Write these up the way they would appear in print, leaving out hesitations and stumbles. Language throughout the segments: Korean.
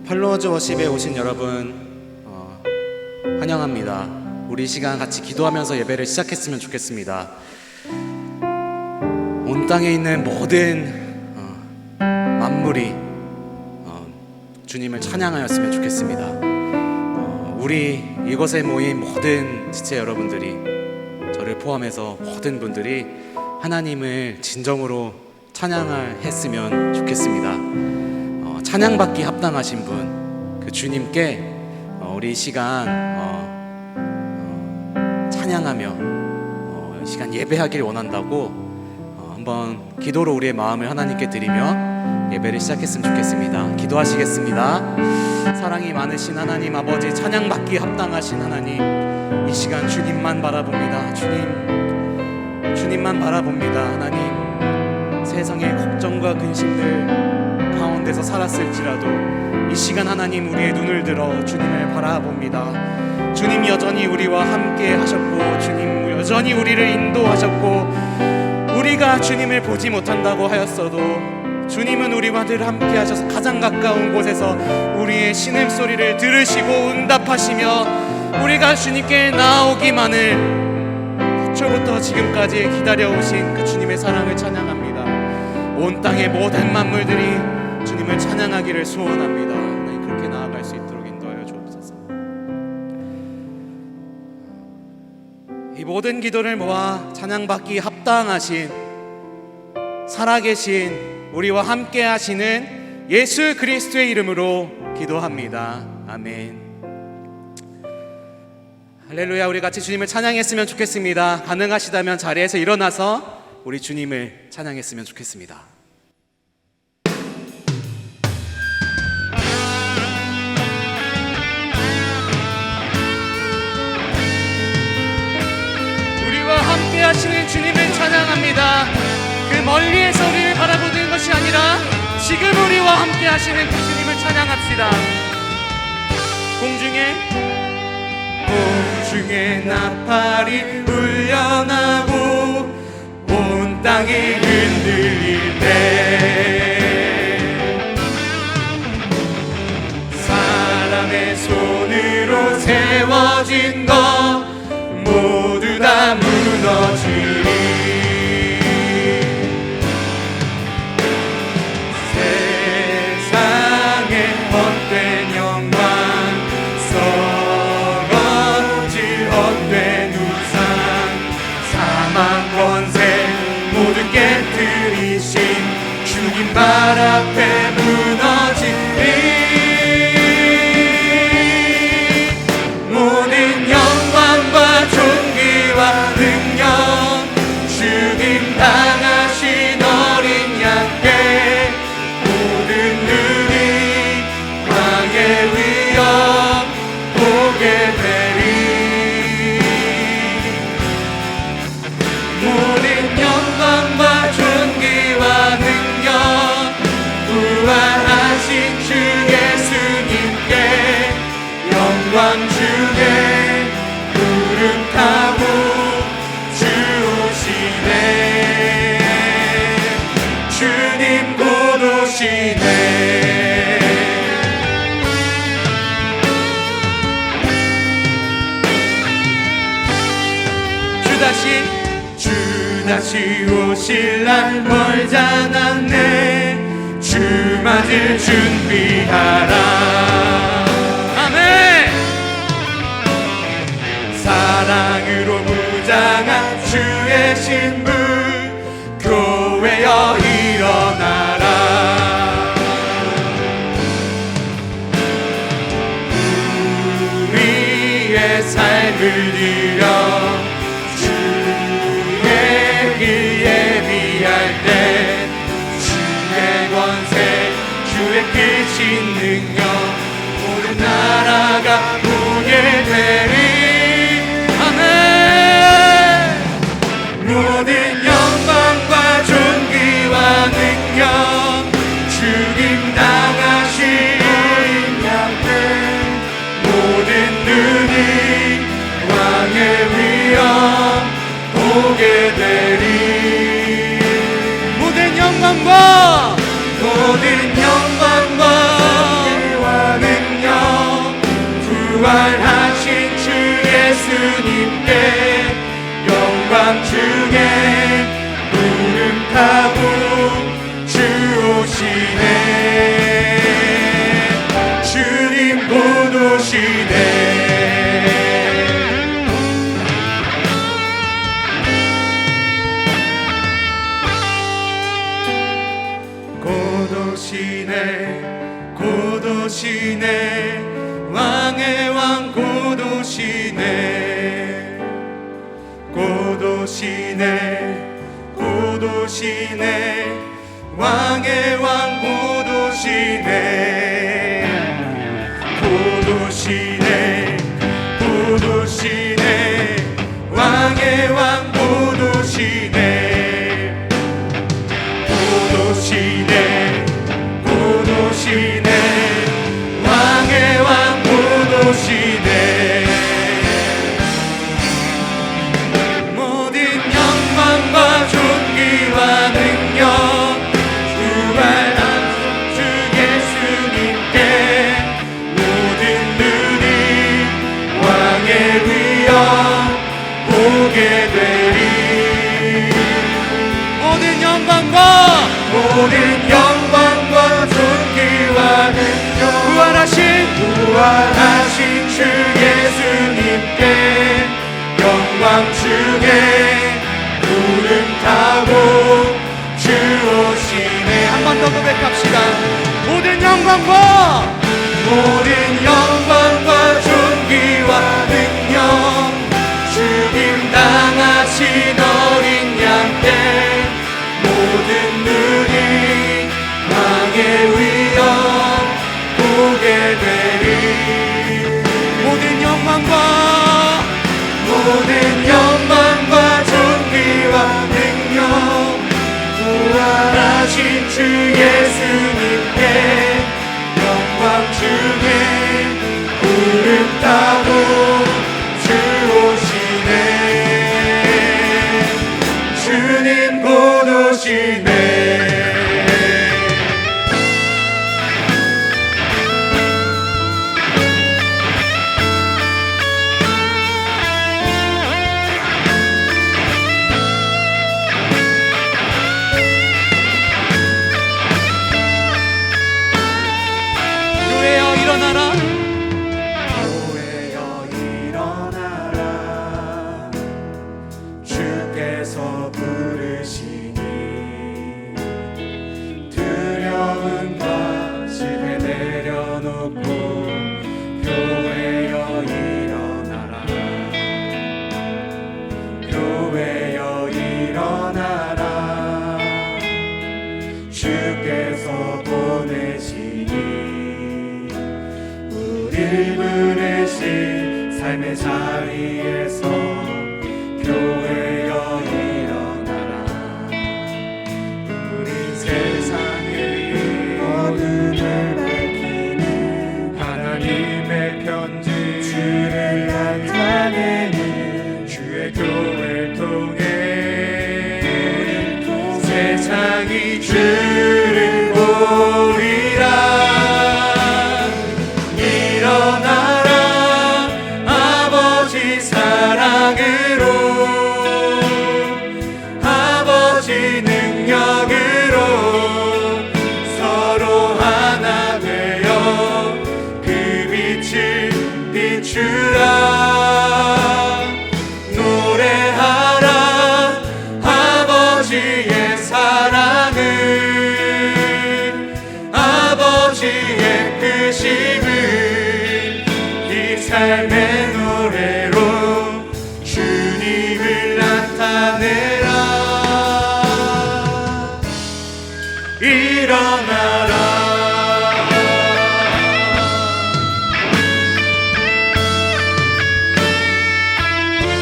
팔로워즈 워십에 오신 여러분 환영합니다. 우리 이 시간 같이 기도하면서 예배를 시작했으면 좋겠습니다. 온 땅에 있는 모든 만물이 주님을 찬양하였으면 좋겠습니다. 우리 이곳에 모인 모든 지체 여러분들이, 저를 포함해서 모든 분들이 하나님을 진정으로 찬양했으면 좋겠습니다. 찬양받기 합당하신 분, 그 주님께 우리 이 시간 찬양하며 이 시간 예배하길 원한다고 한번 기도로 우리의 마음을 하나님께 드리며 예배를 시작했으면 좋겠습니다. 기도하시겠습니다. 사랑이 많으신 하나님 아버지, 찬양받기 합당하신 하나님, 이 시간 주님만 바라봅니다. 주님만 바라봅니다. 하나님, 세상의 걱정과 근심들 가운데서 살았을지라도 이 시간 하나님 우리의 눈을 들어 주님을 바라봅니다. 주님 여전히 우리와 함께 하셨고, 주님 여전히 우리를 인도하셨고, 우리가 주님을 보지 못한다고 하였어도 주님은 우리와 늘 함께 하셔서 가장 가까운 곳에서 우리의 신음소리를 들으시고 응답하시며 우리가 주님께 나아오기만을 태초부터 지금까지 기다려오신 그 주님의 사랑을 찬양합니다. 온 땅의 모든 만물들이 주님을 찬양하기를 소원합니다. 하나님, 그렇게 나아갈 수 있도록 인도하여 주옵소서. 이 모든 기도를 모아 찬양받기 합당하신, 살아계신, 우리와 함께 하시는 예수 그리스도의 이름으로 기도합니다. 아멘. 할렐루야. 우리 같이 주님을 찬양했으면 좋겠습니다. 가능하시다면 자리에서 일어나서 우리 주님을 찬양했으면 좋겠습니다. 함께 하시는 주님을 찬양합니다. 그 멀리에서 우리를 바라보는 것이 아니라 지금 우리와 함께 하시는 그 주님을 찬양합시다. 공중에 나팔이 울려나고 온 땅이 흔들릴 때 사람의 손으로 세워진 것 모두 다 무너지리. 세상의 헛된 영광, 썩어질 헛된 우상, 사망 권세 모두 깨뜨리신 주님 발 앞에 무너지리. 모든 영광과 존귀와 능력, 죽임 당하신 어린 양께 모든 눈이 왕의 위엄 보게 되리. 모든 영광과 존귀와 능력, 부활하신 주 예수님께 영광 주게 구름 타고 주오시네. 주님 곧 오시네. 주 다시 오실 날 멀지 않았네. 주 맞을 준비하라. 아멘. 사랑으로 무장한 주의 신부, 교회여 일어나라. 우리의 삶을 들여 주의 길 예비할 때 주의 권세, 주의 크신 능력, 모든 나라가 보게 되리. 모든 영광과 존귀와 능력, 죽임 당하신 어린 양들, 모든 눈이 왕의 위엄 보게 되리. 모든 영광과 중에 구름 타고 주 오시네. 주님 곧 오시네. 곧 오시네. 왕의 왕 곧 오시네. 곧 오시네. 곧 오시네. 왕의 왕 곧 오시네. 곧 오시네. 곧 오시네. 왕의 왕 곧 오시네. 곧 오시네. 곧 오시네. 왕의 왕 곧 오시네. 모든 영광과 존귀와 능력 부활한 주 예수님께 모든 눈이 왕의 위엄 보게 되리. 모든 영광과 존귀와 능력 부활하신 주 예수님께 영광 중에 구름 타고 주 오시네. 한 번 더 고백합시다. 모든 영광과 존귀와 능력 죽임 당하신 어린 양께 모든 눈이 왕의 위엄 보게 되리. 모든 영광과 존귀와 능력 부활하신 주 예수님께 영광 중에 구름 타고 주 오시네. 주님 곧 오시네. 주께서 보내시니 우리 부르신 삶의 자리에서 교회여 일어나라. 우리 세상의 어둠을 밝히는 하나님의 편지 주를 나타내는 주의 교회를 통해 세상이 주를 보리라. 일어나라 아버지 사랑으로 아버지 능력으로 서로 하나 되어 그 빛을 비추라. 노래하라 아버지의 사랑을 아버지의 크심을 이 삶의 노래로 주님을 나타내라. 일어나라.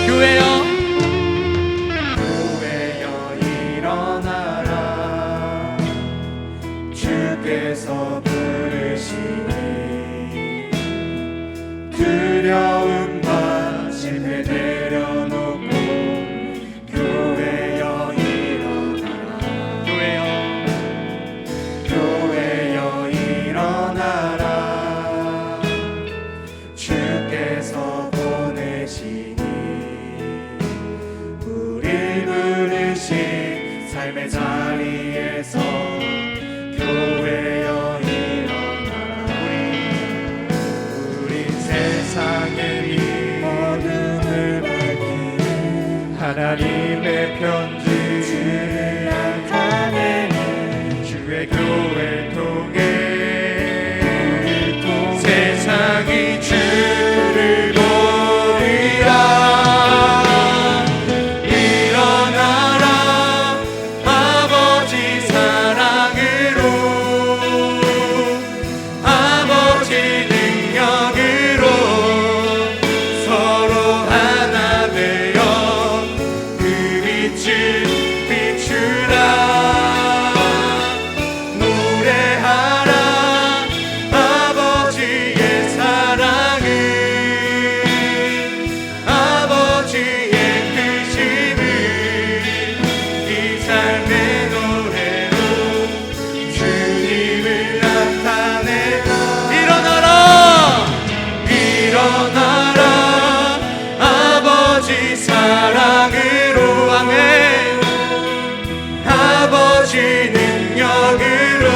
교회여 일어나라. 주께서 부르시니 두려움과 실패 내려놓고 교회여 일어나라. 교회여 부르신 삶의 자리에서 교회여 일어나라. 우리 세상의 이 어둠을 밝히는 하나님의 편지 주를 나타내는 주의 교회를 통해 세상이 주를 보리라. 일어나라 아버지 사랑으로 아버지 능력으로 서로 하나 되어 그 빛을 비추라. 노래하라 아버지의 사랑을 아버지의 크심을 이 삶의 노래로 주님을 나타내라. 일어나라 일어나라 아버지 사랑으로 아멘 아버지 능력으로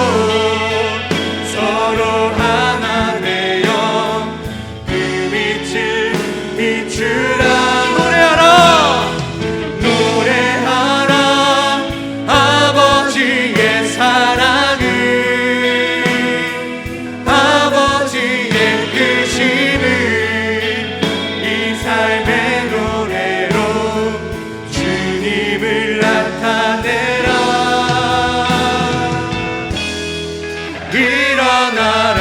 서로 하나 되어 그 빛을 비추라. 노래하라 노래하라 아버지의 사랑을 아버지의 크심을 이 삶의 노래로 주님을 나타내라. 일어나라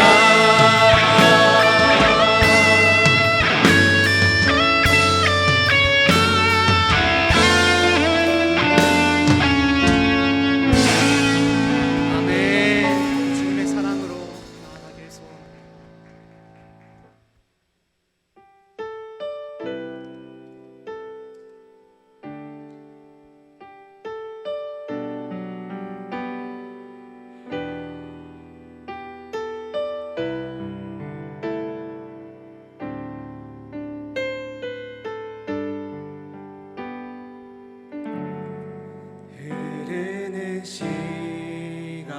아멘. 주님의 사랑으로 나아가길 소원합니다. 흐르는 시간이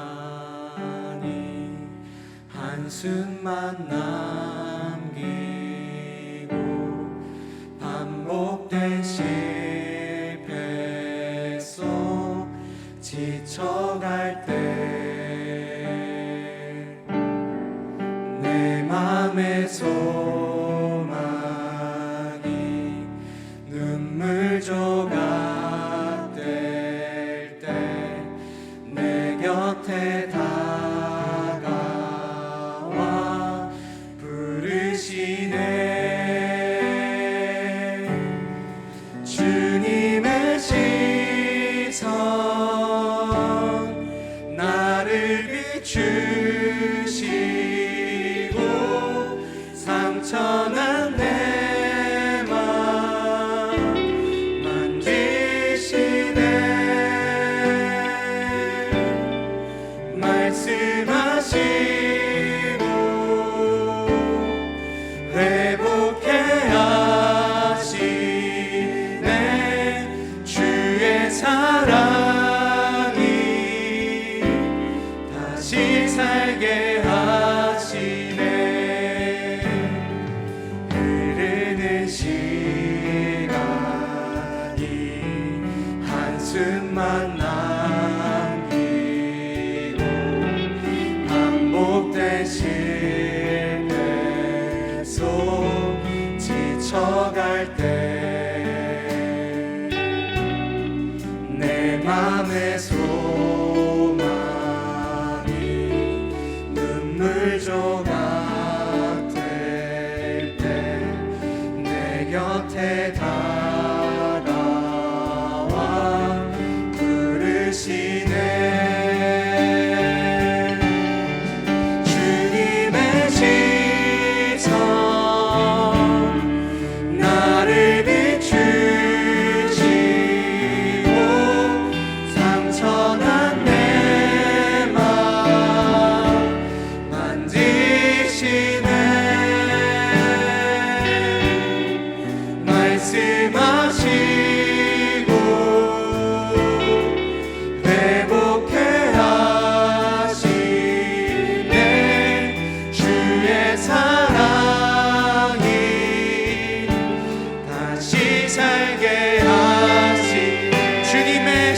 한숨만 남기고 반복된 실패 속 지쳐갈 때 내 맘의 소망이 눈물 조각 될 때 내 곁에 다가와 부르시네. 주님의 시선 나를 비추시고 상처난 내 맘 만지시네. 말씀하시고 회복해 하시네. 주의 사랑이 다시 살게 하시네. 흐르는 시간이 한숨만 남기고 반복된 실패 속 지쳐갈 때 내 맘의 소망이 눈물 조각 될 때 내 곁에 다가와 부르시네. 주님의 시선 나를 비추시고 상처난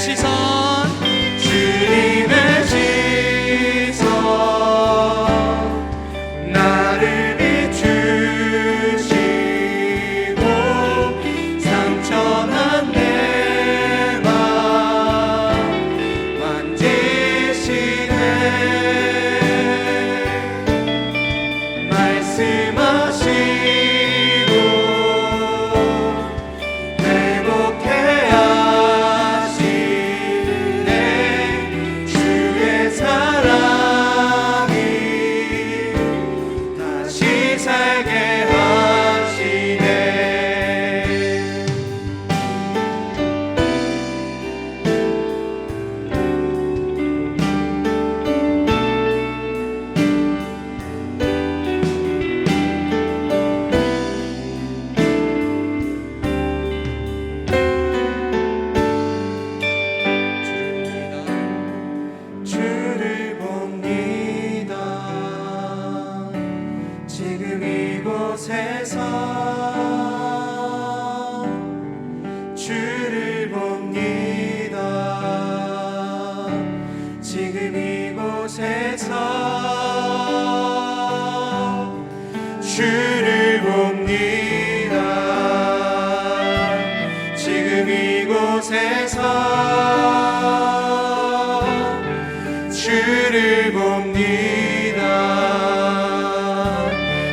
시선 주님의 시선 나를 비추시고 상처난 내 맘 만지시네 말씀하시고 회복해 하시네 주의 사랑이 다시 살게 하시네 주를 봅니다 지금 이곳에서 주를 봅니다 지금 이곳에서 주를 봅니다 지금 이곳에서 주를 봅니다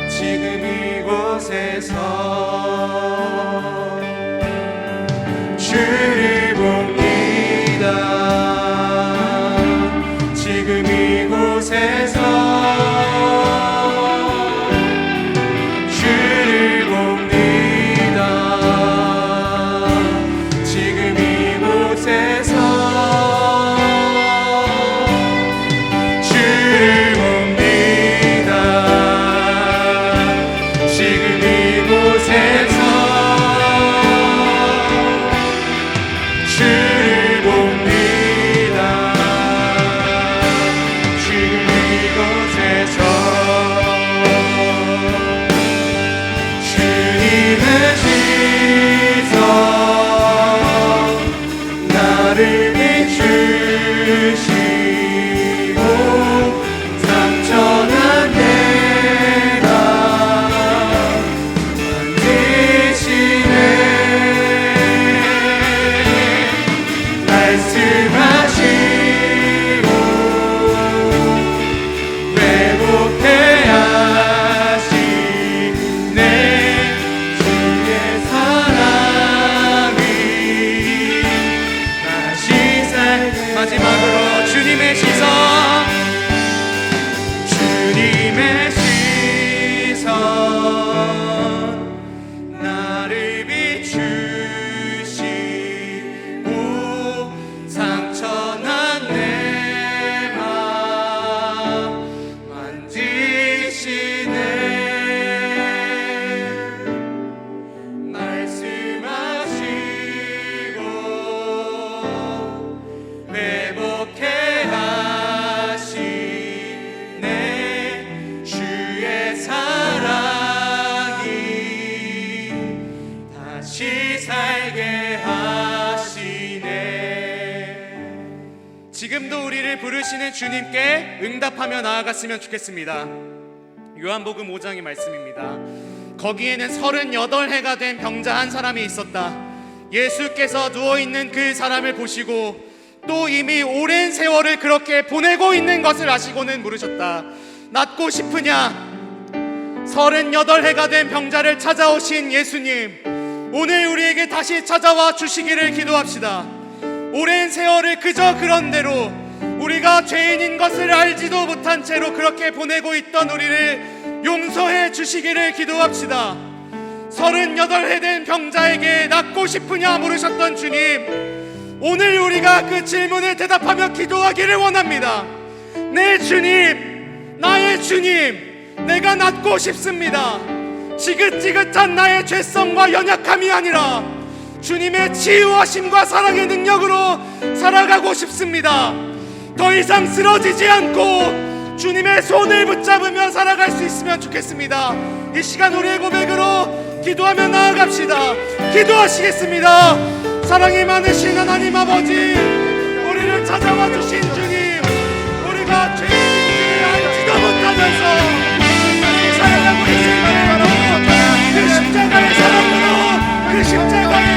지금 이곳에서 주를 봅니다 지금 이곳에서 주를 봅니다 지금 이곳에서 주를 봅니다 지금 이곳에서 주를 봅니다 지금 이곳에서 주님의 시선 나를 비추시고 상처난 내 맘 만지시네 말씀하시고 회복해 하시네 주의 사랑이 다시 살게 마지막으로 주님의 시선 주님의 시선 나를 비추시고 상처난 내 맘 만지시네 말씀하시고 회복해 하시네 주의 사랑이 다시 살게 하시네 지금도 우리를 부르시는 주님께 응답하며 나아갔으면 좋겠습니다. 요한복음 5장의 말씀입니다. 거기에는 38해가 된 병자 한 사람이 있었다. 예수께서 누워있는 그 사람을 보시고 또 이미 오랜 세월을 그렇게 보내고 있는 것을 아시고는 물으셨다. 낫고 싶으냐? 38해가 된 병자를 찾아오신 예수님, 오늘 우리에게 다시 찾아와 주시기를 기도합시다. 오랜 세월을 그저 그런 대로 우리가 죄인인 것을 알지도 못한 채로 그렇게 보내고 있던 우리를 용서해 주시기를 기도합시다. 38해 된 병자에게 낫고 싶으냐 물으셨던 주님, 오늘 우리가 그 질문에 대답하며 기도하기를 원합니다. 내 주님, 나의 주님, 내가 낫고 싶습니다. 지긋지긋한 나의 죄성과 연약함이 아니라 주님의 치유하심과 사랑의 능력으로 살아가고 싶습니다. 더 이상 쓰러지지 않고 주님의 손을 붙잡으며 살아갈 수 있으면 좋겠습니다. 이 시간 우리의 고백으로 기도하며 나아갑시다. 기도하시겠습니다. 사랑이 많으신 하나님 아버지, 찾아와 주신 주님, 우리가 죄인인지 알지도 못하면서 살아가고 있을 때마다 그 십자가의 사랑으로, 그 십자가의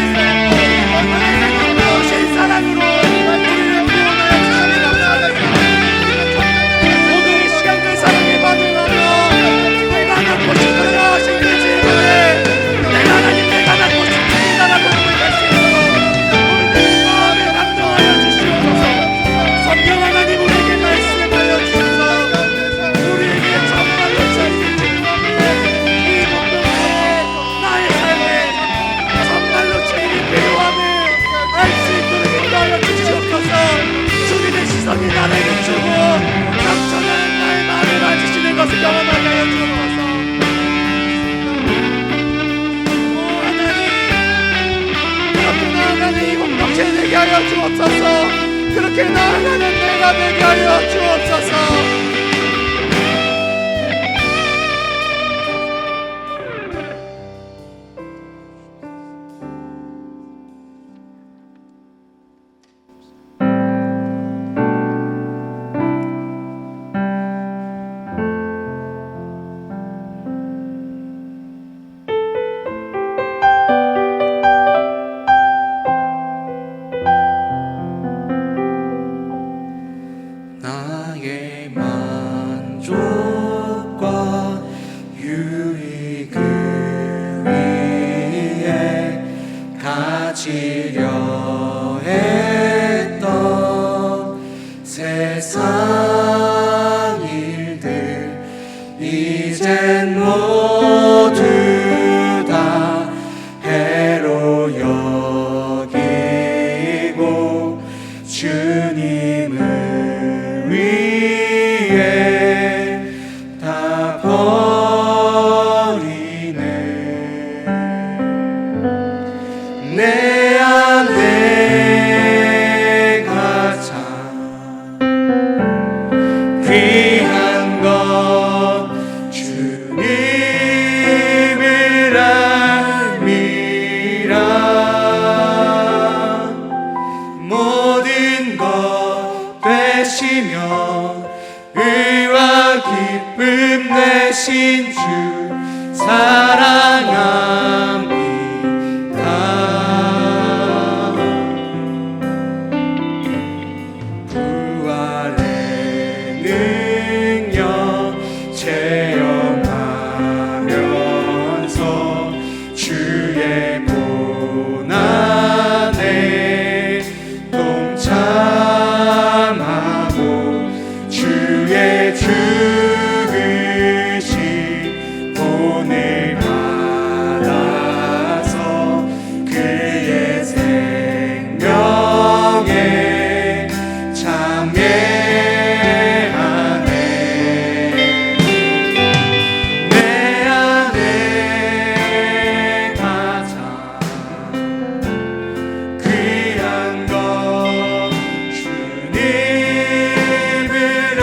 오신 사랑으로 우리를 구원하여 주시니 감사합니다. 오늘 이 시간 그 사랑에 받으라며 내가 낳고 싶으냐 하신 그 질문에 내가 하나님 내가 낳고 싶습니다라고 고백할 수 있도록 우리의 마음을 감동하여 주시옵소서. 성령 하나님 우리에게 말씀하여 주셔서 우리에게 정말로 주신 이 공동체에 나의 삶에 정말로 주님이 필요함을 알 수 있도록 인도하여 주시옵소서. 주님의 시선이 나를 비추고 감천하는 나의 마음을 봐주시는 것을 경험하게 하여 주옵소서. 오 하나님, 그렇게 나아가는 이 공동체 되게 하여 주옵소서. 그렇게 나아가는 내가 되게 하여 주옵소서. 나의 만족과 유익을 위해 가지려 했던 세상 일들 이젠 모두 다 해로 여기고 주님을 위에 다 버리네. 내 안에 가장 귀한 것 주님을 알미라. 모든 것 되시며 의와 기쁨 되신 주 사랑합니다. 부활의 능력 체험하면서 주의 고난에 동참하고 주의 죽으신 본을 받아서 그의 생명에 참여하네. 내 안에 가장 귀한 것 주님을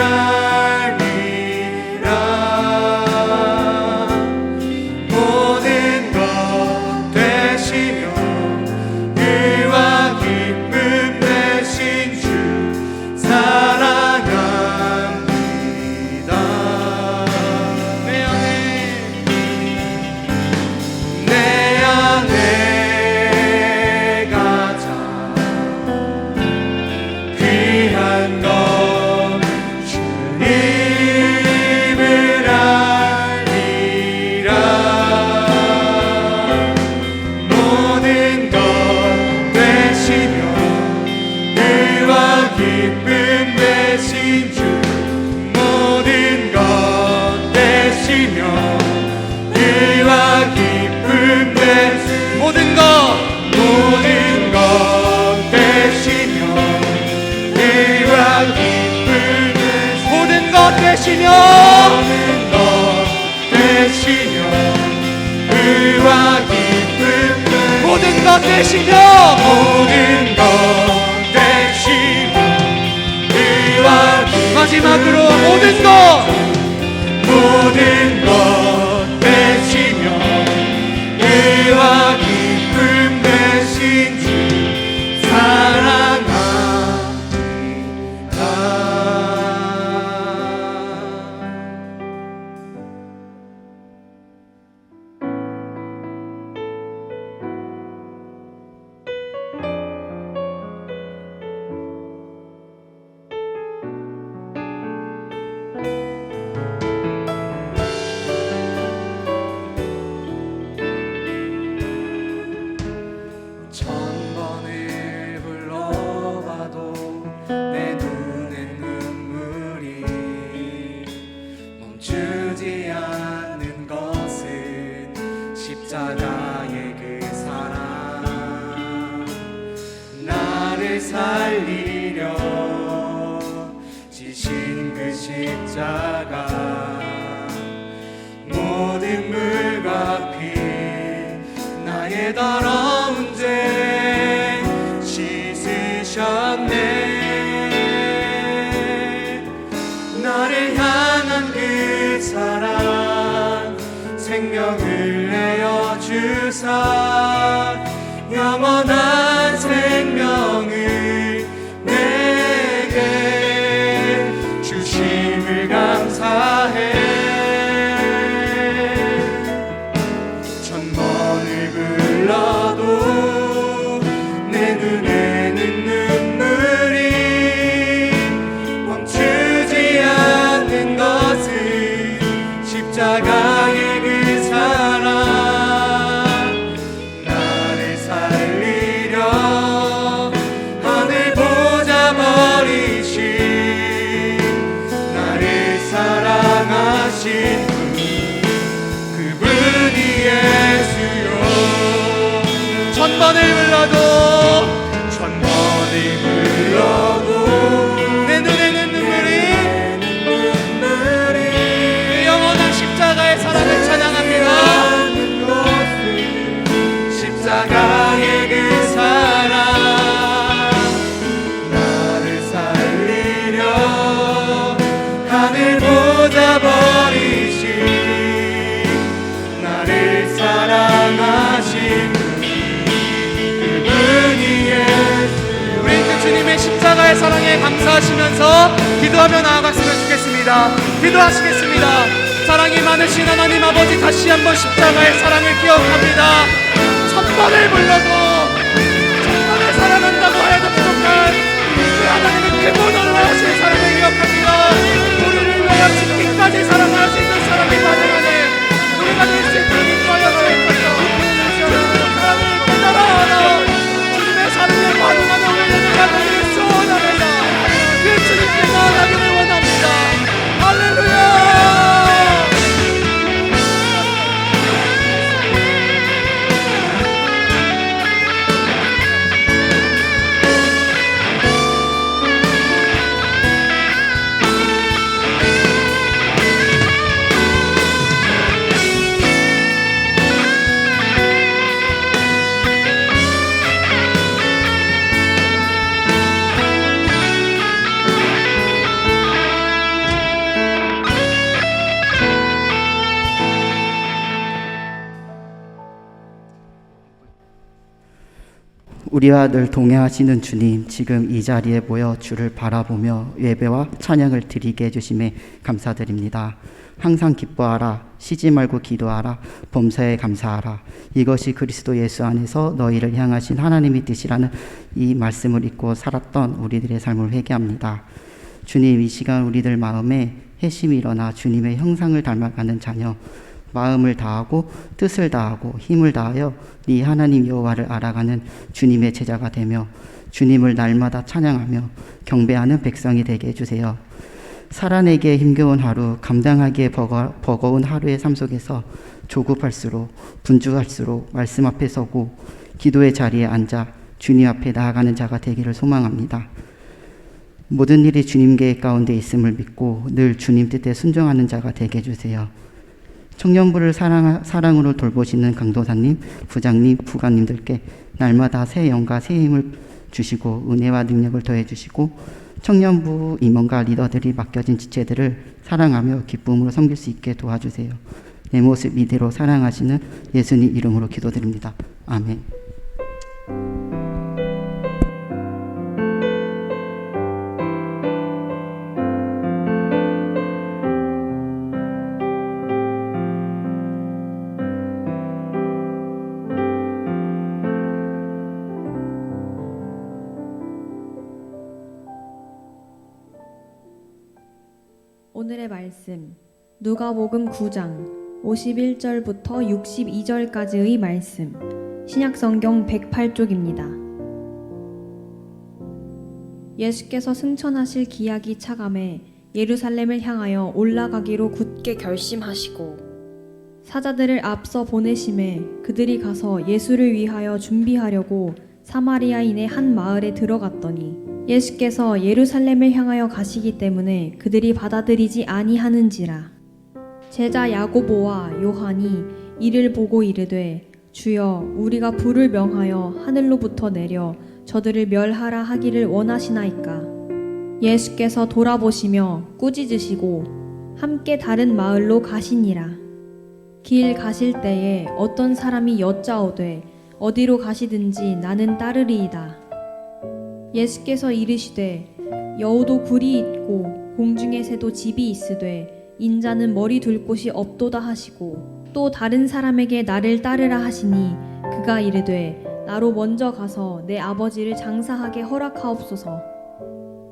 알미라. 모든 것 되시며 의와 기쁨 되신 주 사랑합니다. 내 안에 가장 귀한 것 주님을 알리라. 모든 것 되시며 의와 기쁨 되신 주 모든 것 되시며 의와 기쁨 되신 모든 것 되시며 의와 기쁨 모든 것 되시며 의와 기쁨 모든 것 되시며 의와 기쁨 마지막으로 모든 것 되시며 의와 기쁨 되신 주 사랑합니다. 내 눈에 눈물이 멈추지 않는 것은 십자가의 그 사랑, 나를 살리려 지신 그 십자가, 모든 물과 피 나의 더러운 죄 씻으셨네. 나를 향한 그 사랑, 생명을 내어 주사 영원한 생명을 내게 주심을 감사해. 천번을 불러도 내 눈에는 눈물이 멈추지 않는 것은 십자가의 그 사랑, 나를 살리려 하늘 보좌 버리신, 나를 사랑하신 그분이 예수요. 천번을 불러도 내 눈에는 눈물이 그 영원한 십자가의 사랑을 찬양합니다. 십자가의 그 사랑, 나를 살리려 하늘 보좌 버리신, 나를 사랑하신 그분이 예수. 우리 그 주님의 십자가의 사랑에 감사하시면서 기도하며 나아갔으면 좋겠습니다. 기도하시겠습니다. 사랑이 많으신 하나님 아버지, 다시 한번 십자가의 사랑을 기억합니다. 천번을 불러도, 천번을 사랑한다고 해도 부족한 그 하나님의 크고 놀라우신 사랑을 기억합니다. 우리를 위하여 죽기까지 사랑할 수 있는 사랑이 마련하네. 우리가 될 수 있는 인과여 너의 것이여 사랑을 깨달아 주님의 사랑에 반응하는 우리가 되기를 소원합니다. 그 주님께 나아가기를 원합니다. 할렐루야. 우리와 늘 동행하시는 주님, 지금 이 자리에 모여 주를 바라보며 예배와 찬양을 드리게 해주심에 감사드립니다. 항상 기뻐하라, 쉬지 말고 기도하라, 범사에 감사하라. 이것이 그리스도 예수 안에서 너희를 향하신 하나님의 뜻이라는 이 말씀을 잊고 살았던 우리들의 삶을 회개합니다. 주님, 이 시간 우리들 마음에 회심이 일어나 주님의 형상을 닮아가는 자녀, 마음을 다하고 뜻을 다하고 힘을 다하여 네 하나님 여호와를 알아가는 주님의 제자가 되며 주님을 날마다 찬양하며 경배하는 백성이 되게 해주세요. 살아내기에 힘겨운 하루, 감당하기에 버거운 하루의 삶 속에서 조급할수록 분주할수록 말씀 앞에 서고 기도의 자리에 앉아 주님 앞에 나아가는 자가 되기를 소망합니다. 모든 일이 주님 계획 가운데 있음을 믿고 늘 주님 뜻에 순종하는 자가 되게 해주세요. 청년부를 사랑으로 돌보시는 강도사님, 부장님, 부관님들께 날마다 새 영과 새 힘을 주시고 은혜와 능력을 더해 주시고 청년부 임원과 리더들이 맡겨진 지체들을 사랑하며 기쁨으로 섬길 수 있게 도와주세요. 내 모습 이대로 사랑하시는 예수님 이름으로 기도드립니다. 아멘. 오늘의 말씀 누가복음 9장 51절부터 62절까지의 말씀, 신약성경 108쪽입니다. 예수께서 승천하실 기약이 차감해 예루살렘을 향하여 올라가기로 굳게 결심하시고 사자들을 앞서 보내심에 그들이 가서 예수를 위하여 준비하려고 사마리아인의 한 마을에 들어갔더니 예수께서 예루살렘을 향하여 가시기 때문에 그들이 받아들이지 아니하는지라. 제자 야고보와 요한이 이를 보고 이르되 주여 우리가 불을 명하여 하늘로부터 내려 저들을 멸하라 하기를 원하시나이까. 예수께서 돌아보시며 꾸짖으시고 함께 다른 마을로 가시니라. 길 가실 때에 어떤 사람이 여짜오되 어디로 가시든지 나는 따르리이다. 예수께서 이르시되 여우도 굴이 있고 공중의 새도 집이 있으되 인자는 머리 둘 곳이 없도다 하시고 또 다른 사람에게 나를 따르라 하시니 그가 이르되 나로 먼저 가서 내 아버지를 장사하게 허락하옵소서.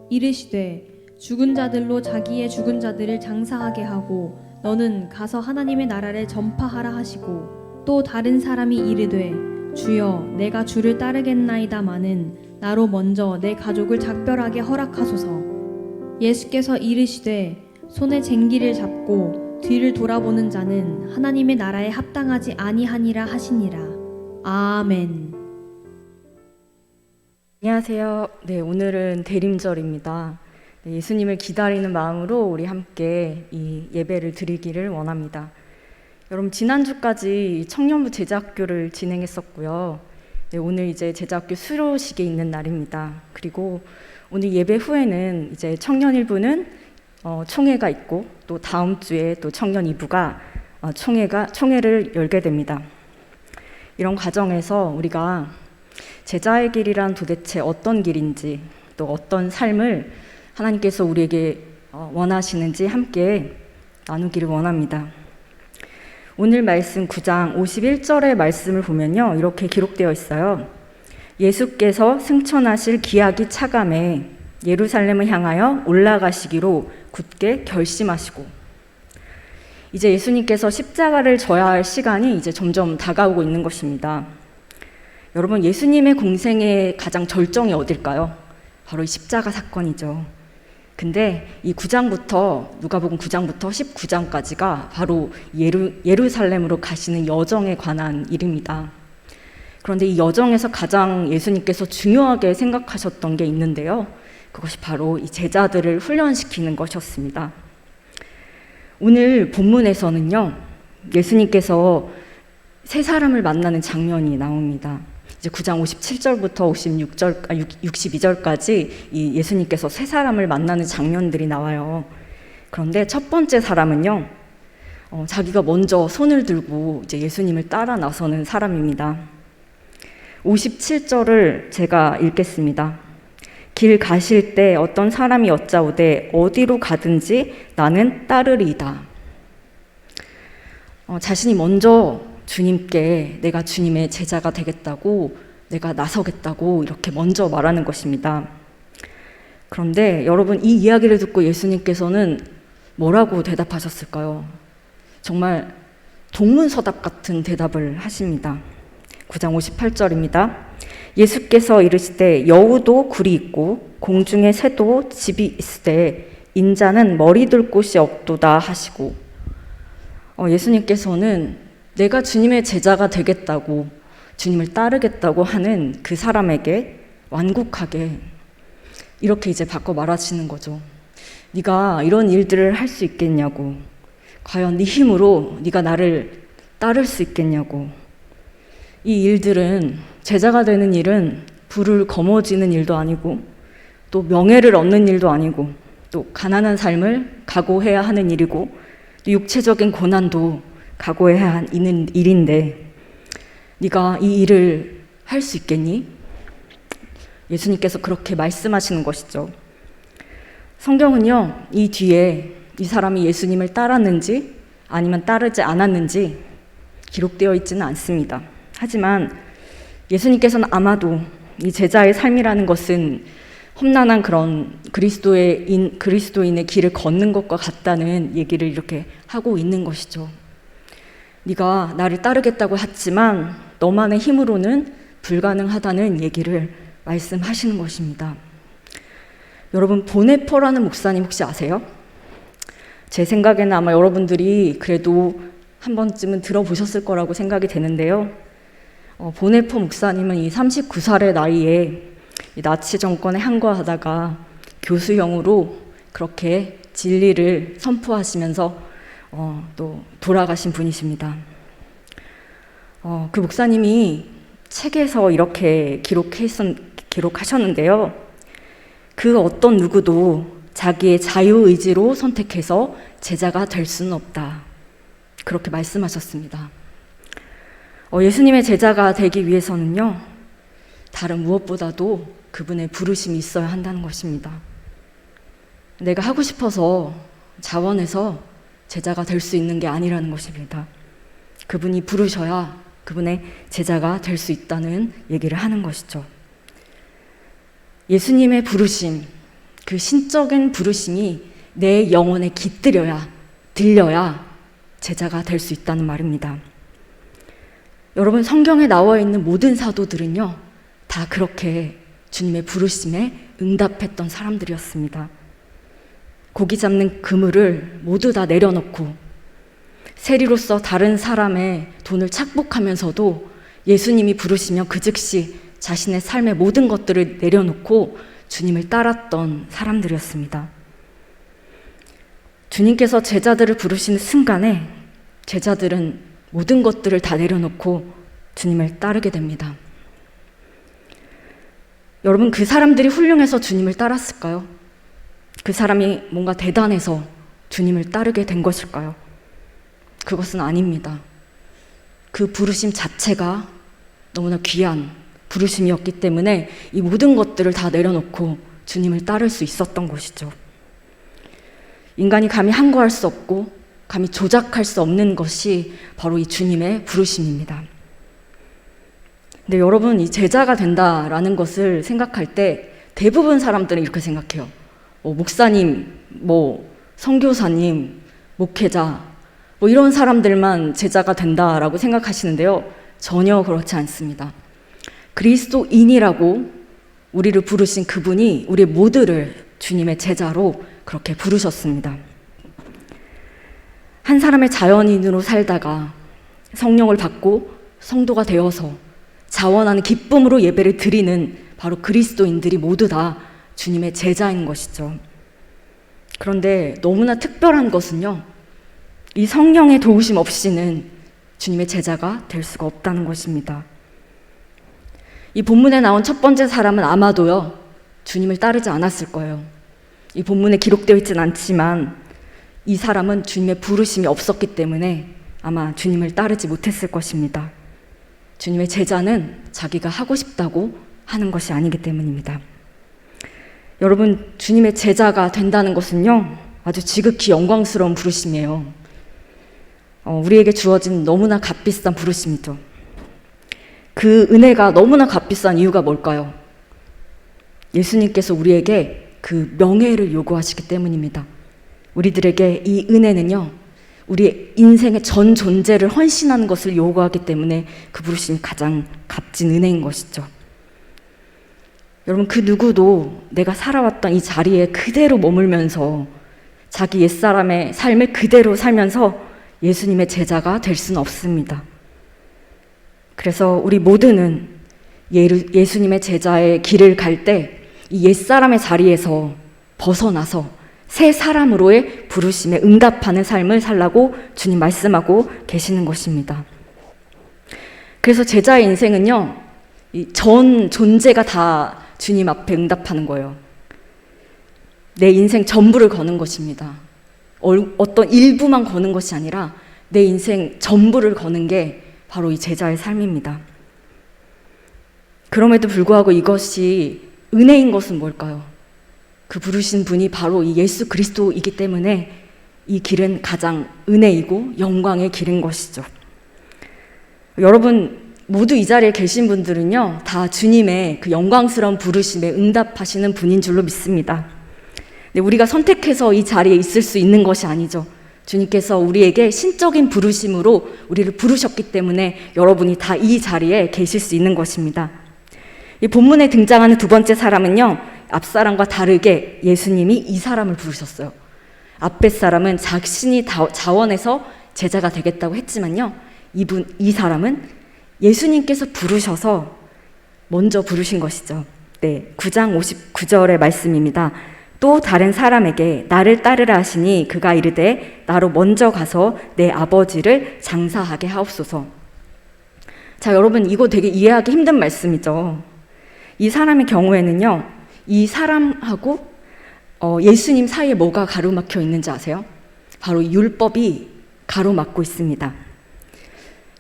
이르시되 죽은 자들로 자기의 죽은 자들을 장사하게 하고 너는 가서 하나님의 나라를 전파하라 하시고 또 다른 사람이 이르되 주여 내가 주를 따르겠나이다마는 나로 먼저 내 가족을 작별하게 허락하소서. 예수께서 이르시되 손에 쟁기를 잡고 뒤를 돌아보는 자는 하나님의 나라에 합당하지 아니하니라 하시니라. 아멘. 안녕하세요. 네, 오늘은 대림절입니다. 네, 예수님을 기다리는 마음으로 우리 함께 이 예배를 드리기를 원합니다. 여러분 지난주까지 청년부 제자학교를 진행했었고요. 네, 오늘 이제 제자학교 수료식이 있는 날입니다. 그리고 오늘 예배 후에는 이제 청년 1부는 총회가 있고 또 다음 주에 또 청년 2부가 총회를 열게 됩니다. 이런 과정에서 우리가 제자의 길이란 도대체 어떤 길인지 또 어떤 삶을 하나님께서 우리에게 원하시는지 함께 나누기를 원합니다. 오늘 말씀 9장 51절의 말씀을 보면요, 이렇게 기록되어 있어요. 예수께서 승천하실 기약이 차감해 예루살렘을 향하여 올라가시기로 굳게 결심하시고. 이제 예수님께서 십자가를 져야 할 시간이 이제 점점 다가오고 있는 것입니다. 여러분, 예수님의 공생의 가장 절정이 어딜까요? 바로 이 십자가 사건이죠. 근데 이 9장부터 누가복음 9장부터 19장까지가 바로 예루살렘으로 가시는 여정에 관한 일입니다. 그런데 이 여정에서 가장 예수님께서 중요하게 생각하셨던 게 있는데요. 그것이 바로 이 제자들을 훈련시키는 것이었습니다. 오늘 본문에서는요, 예수님께서 세 사람을 만나는 장면이 나옵니다. 이제 9장 57절부터 62절까지 이 예수님께서 세 사람을 만나는 장면들이 나와요. 그런데 첫 번째 사람은요, 자기가 먼저 손을 들고 이제 예수님을 따라 나서는 사람입니다. 57절을 제가 읽겠습니다. 길 가실 때 어떤 사람이 여짜오되 어디로 가든지 나는 따르리이다. 자신이 먼저 주님께 내가 주님의 제자가 되겠다고, 내가 나서겠다고 이렇게 먼저 말하는 것입니다. 그런데 여러분, 이 이야기를 듣고 예수님께서는 뭐라고 대답하셨을까요? 정말 동문서답 같은 대답을 하십니다. 9장 58절입니다. 예수께서 이르시되 여우도 굴이 있고 공중의 새도 집이 있으되 인자는 머리 둘 곳이 없도다 하시고, 예수님께서는 내가 주님의 제자가 되겠다고, 주님을 따르겠다고 하는 그 사람에게 완곡하게 이렇게 이제 바꿔 말하시는 거죠. 네가 이런 일들을 할 수 있겠냐고, 과연 네 힘으로 네가 나를 따를 수 있겠냐고. 이 일들은, 제자가 되는 일은 부를 거머쥐는 일도 아니고 또 명예를 얻는 일도 아니고 또 가난한 삶을 각오해야 하는 일이고 또 육체적인 고난도 각오해야 하는 일인데 네가 이 일을 할 수 있겠니? 예수님께서 그렇게 말씀하시는 것이죠. 성경은요, 이 뒤에 이 사람이 예수님을 따랐는지 아니면 따르지 않았는지 기록되어 있지는 않습니다. 하지만 예수님께서는 아마도 이 제자의 삶이라는 것은 험난한 그런 그리스도인의 길을 걷는 것과 같다는 얘기를 이렇게 하고 있는 것이죠. 네가 나를 따르겠다고 했지만 너만의 힘으로는 불가능하다는 얘기를 말씀하시는 것입니다. 여러분, 보네퍼라는 목사님 혹시 아세요? 제 생각에는 아마 여러분들이 그래도 한 번쯤은 들어보셨을 거라고 생각이 되는데요. 보네퍼 목사님은 이 39살의 나이에 이 나치 정권에 항거하다가 교수형으로 그렇게 진리를 선포하시면서 또 돌아가신 분이십니다. 그 목사님이 책에서 이렇게 기록하셨는데요. 그 어떤 누구도 자기의 자유의지로 선택해서 제자가 될 수는 없다. 그렇게 말씀하셨습니다. 예수님의 제자가 되기 위해서는요, 다른 무엇보다도 그분의 부르심이 있어야 한다는 것입니다. 내가 하고 싶어서 자원해서 제자가 될 수 있는 게 아니라는 것입니다. 그분이 부르셔야 그분의 제자가 될 수 있다는 얘기를 하는 것이죠. 예수님의 부르심, 그 신적인 부르심이 내 영혼에 깃들여야, 들려야 제자가 될 수 있다는 말입니다. 여러분, 성경에 나와 있는 모든 사도들은요, 다 그렇게 주님의 부르심에 응답했던 사람들이었습니다. 고기 잡는 그물을 모두 다 내려놓고 세리로서 다른 사람의 돈을 착복하면서도 예수님이 부르시면 그 즉시 자신의 삶의 모든 것들을 내려놓고 주님을 따랐던 사람들이었습니다. 주님께서 제자들을 부르시는 순간에 제자들은 모든 것들을 다 내려놓고 주님을 따르게 됩니다. 여러분, 그 사람들이 훌륭해서 주님을 따랐을까요? 그 사람이 뭔가 대단해서 주님을 따르게 된 것일까요? 그것은 아닙니다. 그 부르심 자체가 너무나 귀한 부르심이었기 때문에 이 모든 것들을 다 내려놓고 주님을 따를 수 있었던 것이죠. 인간이 감히 항거할 수 없고 감히 조작할 수 없는 것이 바로 이 주님의 부르심입니다. 근데 여러분, 이 제자가 된다라는 것을 생각할 때 대부분 사람들은 이렇게 생각해요. 목사님, 선교사님, 목회자, 이런 사람들만 제자가 된다라고 생각하시는데요. 전혀 그렇지 않습니다. 그리스도인이라고 우리를 부르신 그분이 우리 모두를 주님의 제자로 그렇게 부르셨습니다. 한 사람의 자연인으로 살다가 성령을 받고 성도가 되어서 자원하는 기쁨으로 예배를 드리는 바로 그리스도인들이 모두 다 주님의 제자인 것이죠. 그런데 너무나 특별한 것은요, 이 성령의 도우심 없이는 주님의 제자가 될 수가 없다는 것입니다. 이 본문에 나온 첫 번째 사람은 아마도요, 주님을 따르지 않았을 거예요. 이 본문에 기록되어 있진 않지만 이 사람은 주님의 부르심이 없었기 때문에 아마 주님을 따르지 못했을 것입니다. 주님의 제자는 자기가 하고 싶다고 하는 것이 아니기 때문입니다. 여러분, 주님의 제자가 된다는 것은요, 아주 지극히 영광스러운 부르심이에요. 우리에게 주어진 너무나 값비싼 부르심이죠. 그 은혜가 너무나 값비싼 이유가 뭘까요? 예수님께서 우리에게 그 명예를 요구하시기 때문입니다. 우리들에게 이 은혜는요, 우리 인생의 전 존재를 헌신하는 것을 요구하기 때문에 그 부르심이 가장 값진 은혜인 것이죠. 여러분, 그 누구도 내가 살아왔던 이 자리에 그대로 머물면서 자기 옛사람의 삶을 그대로 살면서 예수님의 제자가 될 수는 없습니다. 그래서 우리 모두는 예수님의 제자의 길을 갈 때 이 옛사람의 자리에서 벗어나서 새 사람으로의 부르심에 응답하는 삶을 살라고 주님 말씀하고 계시는 것입니다. 그래서 제자의 인생은요, 이 전 존재가 다 주님 앞에 응답하는 거예요. 내 인생 전부를 거는 것입니다. 어떤 일부만 거는 것이 아니라 내 인생 전부를 거는 게 바로 이 제자의 삶입니다. 그럼에도 불구하고 이것이 은혜인 것은 뭘까요? 그 부르신 분이 바로 이 예수 그리스도이기 때문에 이 길은 가장 은혜이고 영광의 길인 것이죠. 여러분, 모두 이 자리에 계신 분들은요, 다 주님의 그 영광스러운 부르심에 응답하시는 분인 줄로 믿습니다. 근데 우리가 선택해서 이 자리에 있을 수 있는 것이 아니죠. 주님께서 우리에게 신적인 부르심으로 우리를 부르셨기 때문에 여러분이 다 이 자리에 계실 수 있는 것입니다. 이 본문에 등장하는 두 번째 사람은요, 앞사람과 다르게 예수님이 이 사람을 부르셨어요. 앞에 사람은 자신이 자원해서 제자가 되겠다고 했지만요. 이 사람은 예수님께서 부르셔서 먼저 부르신 것이죠. 네, 9장 59절의 말씀입니다. 또 다른 사람에게 나를 따르라 하시니 그가 이르되 나로 먼저 가서 내 아버지를 장사하게 하옵소서. 자, 여러분 이거 되게 이해하기 힘든 말씀이죠. 이 사람의 경우에는요, 이 사람하고 예수님 사이에 뭐가 가로막혀 있는지 아세요? 바로 율법이 가로막고 있습니다.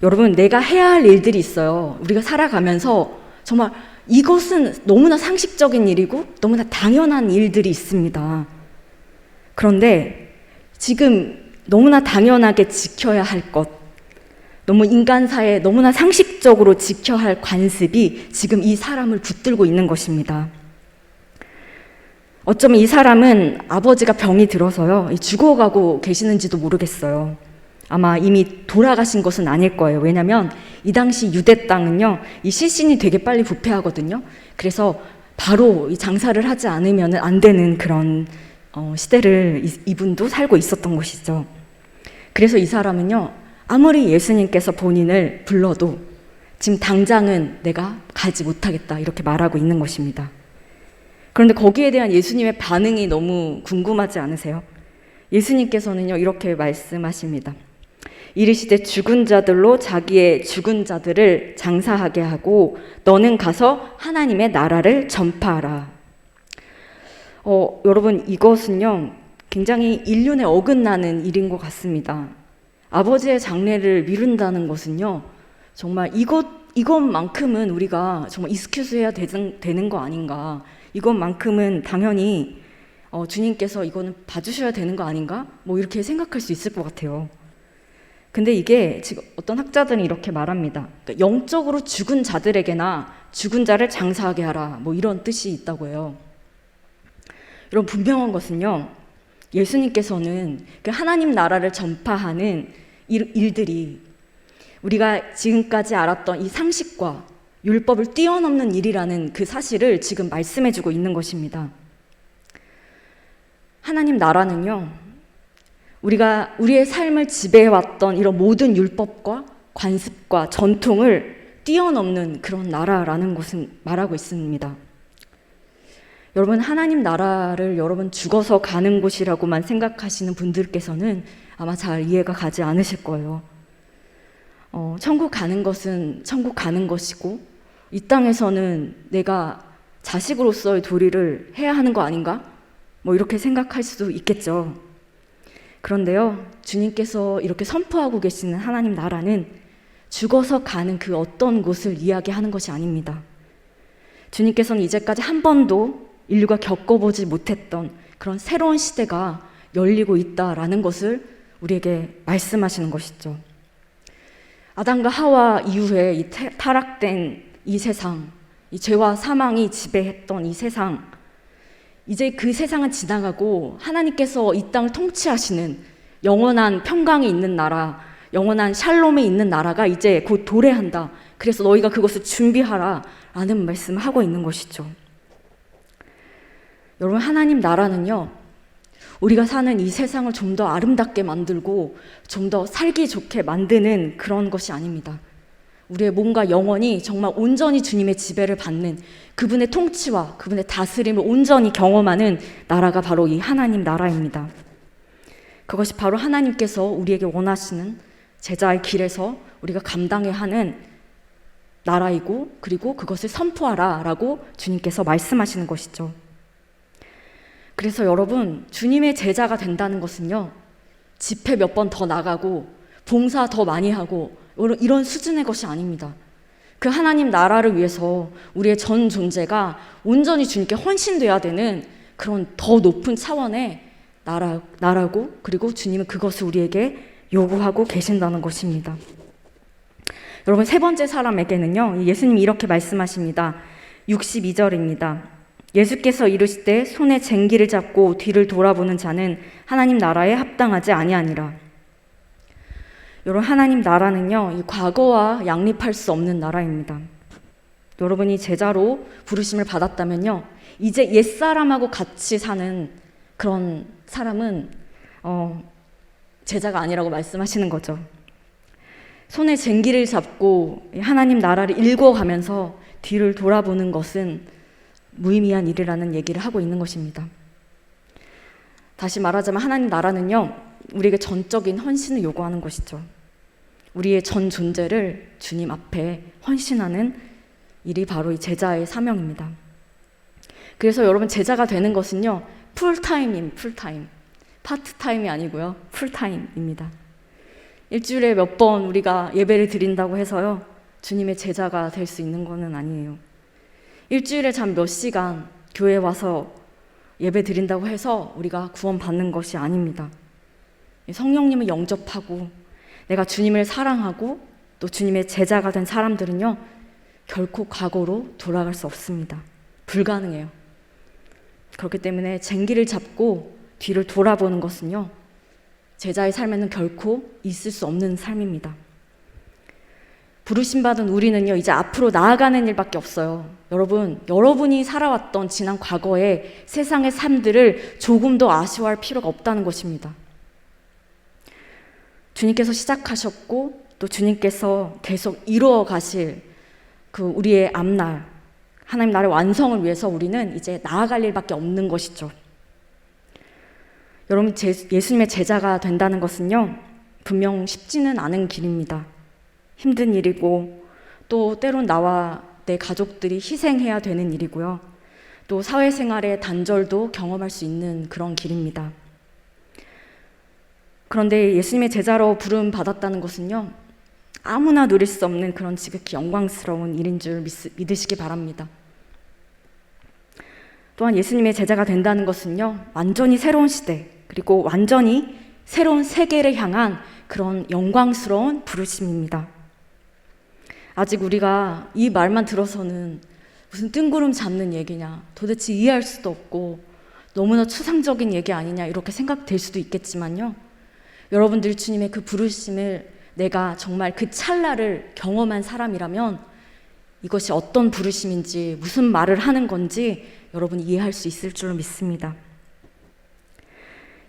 여러분, 내가 해야 할 일들이 있어요. 우리가 살아가면서 정말 이것은 너무나 상식적인 일이고 너무나 당연한 일들이 있습니다. 그런데 지금 너무나 당연하게 지켜야 할 것, 너무 인간사에 너무나 상식적으로 지켜야 할 관습이 지금 이 사람을 붙들고 있는 것입니다. 어쩌면 이 사람은 아버지가 병이 들어서요, 죽어가고 계시는지도 모르겠어요. 아마 이미 돌아가신 것은 아닐 거예요. 왜냐하면 이 당시 유대 땅은요, 이 시신이 되게 빨리 부패하거든요. 그래서 바로 이 장사를 하지 않으면 안 되는 그런 시대를 이분도 살고 있었던 것이죠. 그래서 이 사람은요, 아무리 예수님께서 본인을 불러도 지금 당장은 내가 가지 못하겠다 이렇게 말하고 있는 것입니다. 그런데 거기에 대한 예수님의 반응이 너무 궁금하지 않으세요? 예수님께서는요, 이렇게 말씀하십니다. 이르시되 죽은 자들로 자기의 죽은 자들을 장사하게 하고 너는 가서 하나님의 나라를 전파하라. 여러분, 이것은요 굉장히 인륜에 어긋나는 일인 것 같습니다. 아버지의 장례를 미룬다는 것은요, 정말 이것만큼은 우리가 정말 익스큐즈해야 되는 거 아닌가, 이것만큼은 당연히 주님께서 이거는 봐주셔야 되는 거 아닌가, 뭐 이렇게 생각할 수 있을 것 같아요. 근데 이게 지금 어떤 학자들은 이렇게 말합니다. 그러니까 영적으로 죽은 자들에게나 죽은 자를 장사하게 하라, 뭐 이런 뜻이 있다고 해요. 여러분, 분명한 것은요, 예수님께서는 그 하나님 나라를 전파하는 일들이 우리가 지금까지 알았던 이 상식과 율법을 뛰어넘는 일이라는 그 사실을 지금 말씀해주고 있는 것입니다. 하나님 나라는요, 우리가 우리의 삶을 지배해왔던 이런 모든 율법과 관습과 전통을 뛰어넘는 그런 나라라는 것은 말하고 있습니다. 여러분, 하나님 나라를 여러분 죽어서 가는 곳이라고만 생각하시는 분들께서는 아마 잘 이해가 가지 않으실 거예요. 천국 가는 것은 천국 가는 것이고 이 땅에서는 내가 자식으로서의 도리를 해야 하는 거 아닌가? 뭐 이렇게 생각할 수도 있겠죠. 그런데요, 주님께서 이렇게 선포하고 계시는 하나님 나라는 죽어서 가는 그 어떤 곳을 이야기하는 것이 아닙니다. 주님께서는 이제까지 한 번도 인류가 겪어보지 못했던 그런 새로운 시대가 열리고 있다라는 것을 우리에게 말씀하시는 것이죠. 아담과 하와 이후에 이 타락된 이 세상, 이 죄와 사망이 지배했던 이 세상, 이제 그 세상은 지나가고 하나님께서 이 땅을 통치하시는 영원한 평강이 있는 나라, 영원한 샬롬이 있는 나라가 이제 곧 도래한다. 그래서 너희가 그것을 준비하라 라는 말씀을 하고 있는 것이죠. 여러분, 하나님 나라는요, 우리가 사는 이 세상을 좀 더 아름답게 만들고 좀 더 살기 좋게 만드는 그런 것이 아닙니다. 우리의 몸과 영혼이 정말 온전히 주님의 지배를 받는 그분의 통치와 그분의 다스림을 온전히 경험하는 나라가 바로 이 하나님 나라입니다. 그것이 바로 하나님께서 우리에게 원하시는 제자의 길에서 우리가 감당해야 하는 나라이고, 그리고 그것을 선포하라 라고 주님께서 말씀하시는 것이죠. 그래서 여러분, 주님의 제자가 된다는 것은요, 집회 몇 번 더 나가고 봉사 더 많이 하고 이런 수준의 것이 아닙니다. 그 하나님 나라를 위해서 우리의 전 존재가 온전히 주님께 헌신돼야 되는 그런 더 높은 차원의 나라고, 그리고 주님은 그것을 우리에게 요구하고 계신다는 것입니다. 여러분, 세 번째 사람에게는요, 예수님이 이렇게 말씀하십니다. 62절입니다. 예수께서 이르시되 손에 쟁기를 잡고 뒤를 돌아보는 자는 하나님 나라에 합당하지 아니하니라. 여러분, 하나님 나라는요, 이 과거와 양립할 수 없는 나라입니다. 여러분이 제자로 부르심을 받았다면요, 이제 옛사람하고 같이 사는 그런 사람은 제자가 아니라고 말씀하시는 거죠. 손에 쟁기를 잡고 하나님 나라를 읽어가면서 뒤를 돌아보는 것은 무의미한 일이라는 얘기를 하고 있는 것입니다. 다시 말하자면 하나님 나라는요, 우리에게 전적인 헌신을 요구하는 것이죠. 우리의 전 존재를 주님 앞에 헌신하는 일이 바로 이 제자의 사명입니다. 그래서 여러분, 제자가 되는 것은요, 풀타임임, 풀타임. 파트타임이 아니고요, 풀타임입니다. 일주일에 몇 번 우리가 예배를 드린다고 해서요, 주님의 제자가 될 수 있는 것은 아니에요. 일주일에 잠 몇 시간 교회에 와서 예배 드린다고 해서 우리가 구원받는 것이 아닙니다. 성령님을 영접하고 내가 주님을 사랑하고 또 주님의 제자가 된 사람들은요, 결코 과거로 돌아갈 수 없습니다. 불가능해요. 그렇기 때문에 쟁기를 잡고 뒤를 돌아보는 것은요, 제자의 삶에는 결코 있을 수 없는 삶입니다. 부르심받은 우리는요, 이제 앞으로 나아가는 일밖에 없어요. 여러분, 여러분이 살아왔던 지난 과거의 세상의 삶들을 조금 더 아쉬워할 필요가 없다는 것입니다. 주님께서 시작하셨고 또 주님께서 계속 이루어 가실 그 우리의 앞날, 하나님 나라의 완성을 위해서 우리는 이제 나아갈 일밖에 없는 것이죠. 여러분, 예수님의 제자가 된다는 것은요, 분명 쉽지는 않은 길입니다. 힘든 일이고 또 때론 나와 내 가족들이 희생해야 되는 일이고요. 또 사회생활의 단절도 경험할 수 있는 그런 길입니다. 그런데 예수님의 제자로 부름 받았다는 것은요, 아무나 누릴 수 없는 그런 지극히 영광스러운 일인 줄 믿으시기 바랍니다. 또한 예수님의 제자가 된다는 것은요, 완전히 새로운 시대, 그리고 완전히 새로운 세계를 향한 그런 영광스러운 부르심입니다. 아직 우리가 이 말만 들어서는 무슨 뜬구름 잡는 얘기냐, 도대체 이해할 수도 없고 너무나 추상적인 얘기 아니냐, 이렇게 생각될 수도 있겠지만요, 여러분들 주님의 그 부르심을 내가 정말 그 찰나를 경험한 사람이라면 이것이 어떤 부르심인지, 무슨 말을 하는 건지 여러분이 이해할 수 있을 줄로 믿습니다.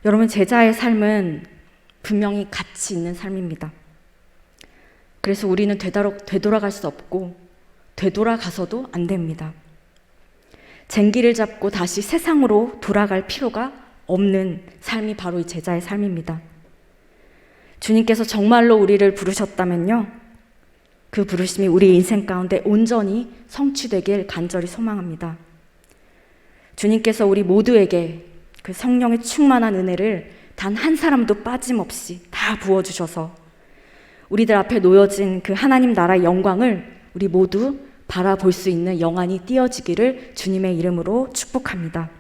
여러분, 제자의 삶은 분명히 가치 있는 삶입니다. 그래서 우리는 되돌아갈 수 없고 되돌아가서도 안 됩니다. 쟁기를 잡고 다시 세상으로 돌아갈 필요가 없는 삶이 바로 이 제자의 삶입니다. 주님께서 정말로 우리를 부르셨다면요, 그 부르심이 우리 인생 가운데 온전히 성취되길 간절히 소망합니다. 주님께서 우리 모두에게 그 성령의 충만한 은혜를 단 한 사람도 빠짐없이 다 부어주셔서 우리들 앞에 놓여진 그 하나님 나라의 영광을 우리 모두 바라볼 수 있는 영안이 띄어지기를 주님의 이름으로 축복합니다.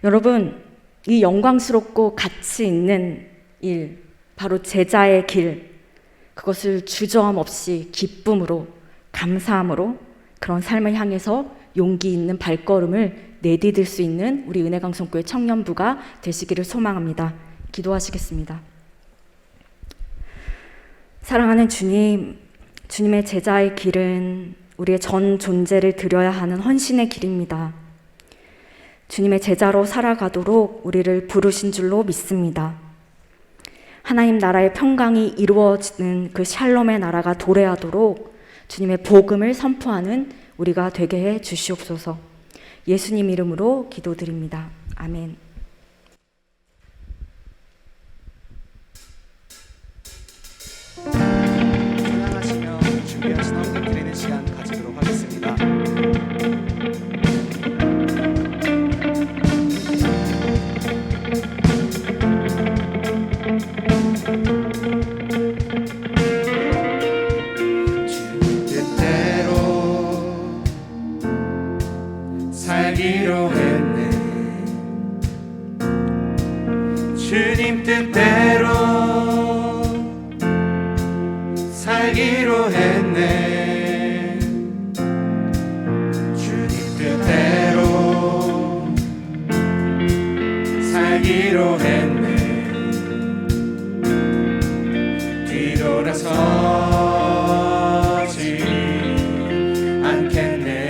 여러분, 이 영광스럽고 가치 있는 일, 바로 제자의 길, 그것을 주저함 없이 기쁨으로, 감사함으로 그런 삶을 향해서 용기 있는 발걸음을 내디딜 수 있는 우리 은혜강성교회 청년부가 되시기를 소망합니다. 기도하시겠습니다. 사랑하는 주님, 주님의 제자의 길은 우리의 전 존재를 드려야 하는 헌신의 길입니다. 주님의 제자로 살아가도록 우리를 부르신 줄로 믿습니다. 하나님 나라의 평강이 이루어지는 그 샬롬의 나라가 도래하도록 주님의 복음을 선포하는 우리가 되게 해 주시옵소서. 예수님 이름으로 기도드립니다. 아멘. 찬양하시며 준비하신 헌금 드리는 시간 가지도록 하겠습니다. 주님 뜻대로 살기로 했네. 주님 뜻대로 살기로 했네. 뒤돌아서지 않겠네.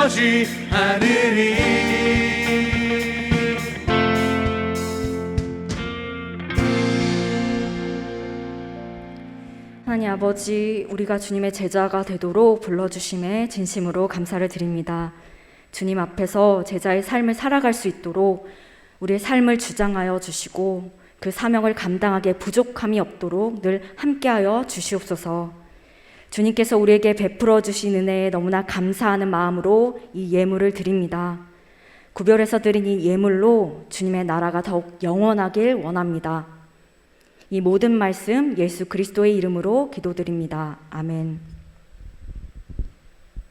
아버지 하느님. 하나님 아버지, 우리가 주님의 제자가 되도록 불러주심에 진심으로 감사를 드립니다. 주님 앞에서 제자의 삶을 살아갈 수 있도록 우리의 삶을 주장하여 주시고 그 사명을 감당하기에 부족함이 없도록 늘 함께하여 주시옵소서. 주님께서 우리에게 베풀어 주신 은혜에 너무나 감사하는 마음으로 이 예물을 드립니다. 구별해서 드린 이 예물로 주님의 나라가 더욱 영원하길 원합니다. 이 모든 말씀 예수 그리스도의 이름으로 기도드립니다. 아멘.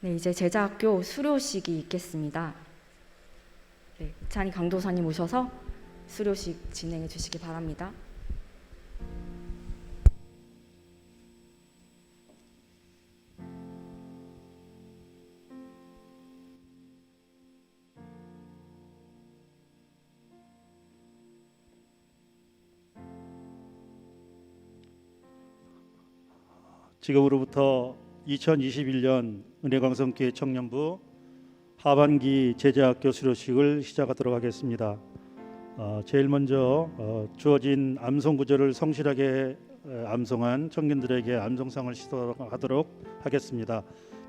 네, 이제 제자학교 수료식이 있겠습니다. 네, 찬이 강도사님 오셔서 수료식 진행해 주시기 바랍니다. 지금으로부터 2021년 은혜광성교회 청년부 하반기 제자학교 수료식을 시작하도록 하겠습니다. 제일 먼저 주어진 암송 구절을 성실하게 암송한 청년들에게 암송상을 시도하도록 하겠습니다.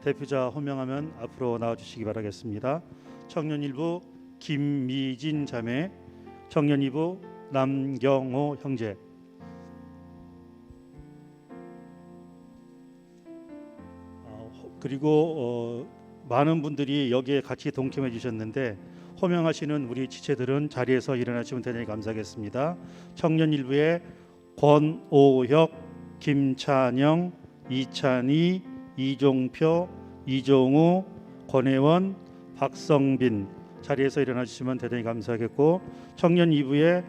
대표자 호명하면 앞으로 나와주시기 바라겠습니다. 청년 1부 김미진 자매, 청년 2부 남경호 형제. 그리고 많은 분들이 여기에 같이 동참해 주셨는데 호명하시는 우리 지체들은 자리에서 일어나시면 대단히 감사하겠습니다. 청년 1부에 권오혁, 김찬영, 이찬희, 이종표, 이종우, 권혜원, 박성빈 자리에서 일어나 주시면 대단히 감사하겠고, 청년 2부에